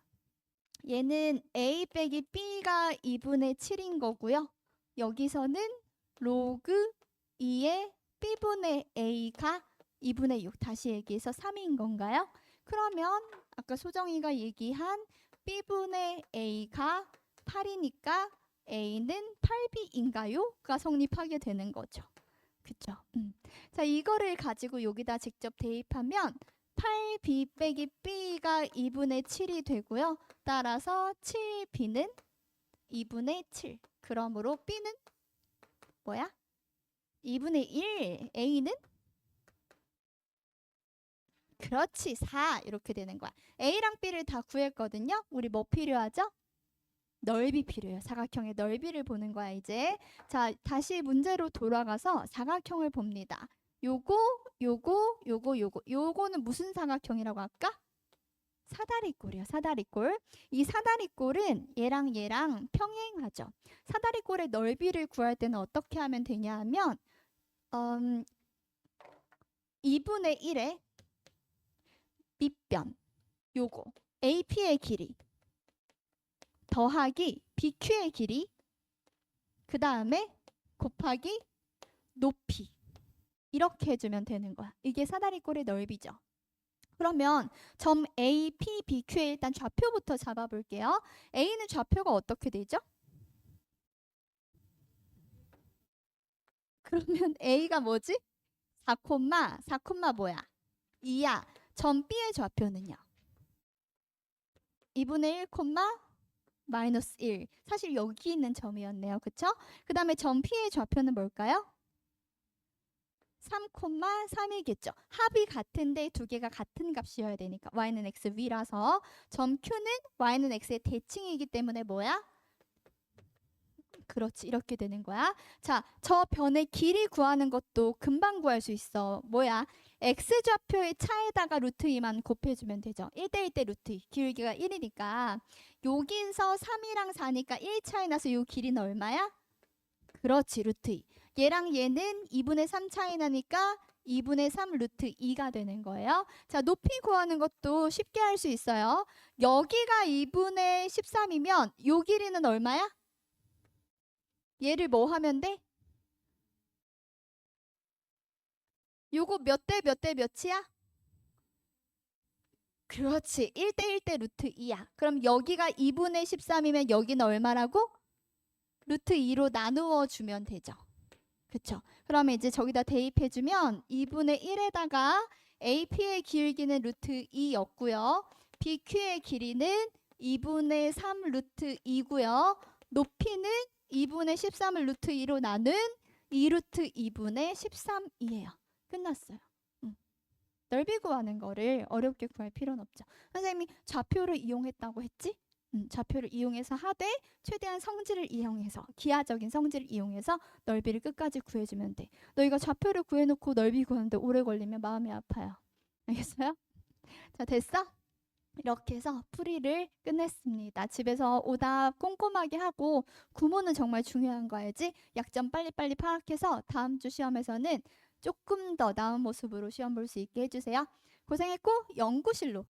얘는 A 빼기 B가 2분의 7인 거고요. 여기서는 로그 2의 B분의 A가 2분의 6 다시 얘기해서 3인 건가요? 그러면 아까 소정이가 얘기한 B분의 A가 8이니까 A는 8B인가요?가 성립하게 되는 거죠. 그쵸? 자, 이거를 가지고 여기다 직접 대입하면 8B 빼기 B가 2분의 7이 되고요. 따라서 7B는 2분의 7. 그러므로 B는 뭐야? 2분의 1. A는? 그렇지, 4. 이렇게 되는 거야. A랑 B를 다 구했거든요. 우리 뭐 필요하죠? 넓이 필요해요. 사각형의 넓이를 보는 거야 이제. 자, 다시 문제로 돌아가서 사각형을 봅니다. 요거는 무슨 사각형이라고 할까? 사다리꼴이요. 사다리꼴. 이 사다리꼴은 얘랑 얘랑 평행하죠. 사다리꼴의 넓이를 구할 때는 어떻게 하면 되냐 하면 2분의 1의 밑변 요거 AP의 길이 더하기 BQ의 길이 그 다음에 곱하기 높이 이렇게 해주면 되는 거야. 이게 사다리꼴의 넓이죠. 그러면 점 A, P, BQ의 일단 좌표부터 잡아볼게요. A는 좌표가 어떻게 되죠? 그러면 A가 뭐지? 4, 4 뭐야? 2야. 점 B의 좌표는요? 2분의 1, 마이너스 1. 사실 여기 있는 점이었네요. 그쵸? 그 다음에 점 P의 좌표는 뭘까요? 3, 3이겠죠. 합이 같은데 두 개가 같은 값이어야 되니까 y는 x 위라서 점 Q는 y는 x의 대칭이기 때문에 뭐야? 그렇지. 이렇게 되는 거야. 자, 저 변의 길이 구하는 것도 금방 구할 수 있어. 뭐야? x좌표의 차에다가 루트 2만 곱해주면 되죠. 1대 1대 루트 2. 기울기가 1이니까 여기서 3이랑 4니까 1 차이 나서 요 길이는 얼마야? 그렇지. 루트 2. 얘랑 얘는 2분의 3 차이 나니까 2분의 3 루트 2가 되는 거예요. 자, 높이 구하는 것도 쉽게 할 수 있어요. 여기가 2분의 13이면 요 길이는 얼마야? 얘를 뭐 하면 돼? 요거 몇 대 몇 대 몇이야? 그렇지. 1대 1대 루트 2야. 그럼 여기가 2분의 13이면 여기는 얼마라고? 루트 2로 나누어 주면 되죠. 그쵸? 그러면 이제 저기다 대입해주면 2분의 1에다가 AP의 길이는 루트 2였고요. BQ의 길이는 2분의 3 루트 2고요. 높이는 2분의 13을 루트 2로 나눈 2 루트 2분의 13이에요. 끝났어요. 넓이 구하는 거를 어렵게 구할 필요는 없죠. 선생님이 좌표를 이용했다고 했지? 좌표를 이용해서 하되 최대한 성질을 이용해서 기하적인 성질을 이용해서 넓이를 끝까지 구해주면 돼. 너희가 좌표를 구해놓고 넓이 구하는데 오래 걸리면 마음이 아파요. 알겠어요? 자, 됐어? 이렇게 해서 풀이를 끝냈습니다. 집에서 오답 꼼꼼하게 하고 구문은 정말 중요한 거 알지? 약점 빨리빨리 파악해서 다음 주 시험에서는 조금 더 나은 모습으로 시험 볼 수 있게 해주세요. 고생했고 연구실로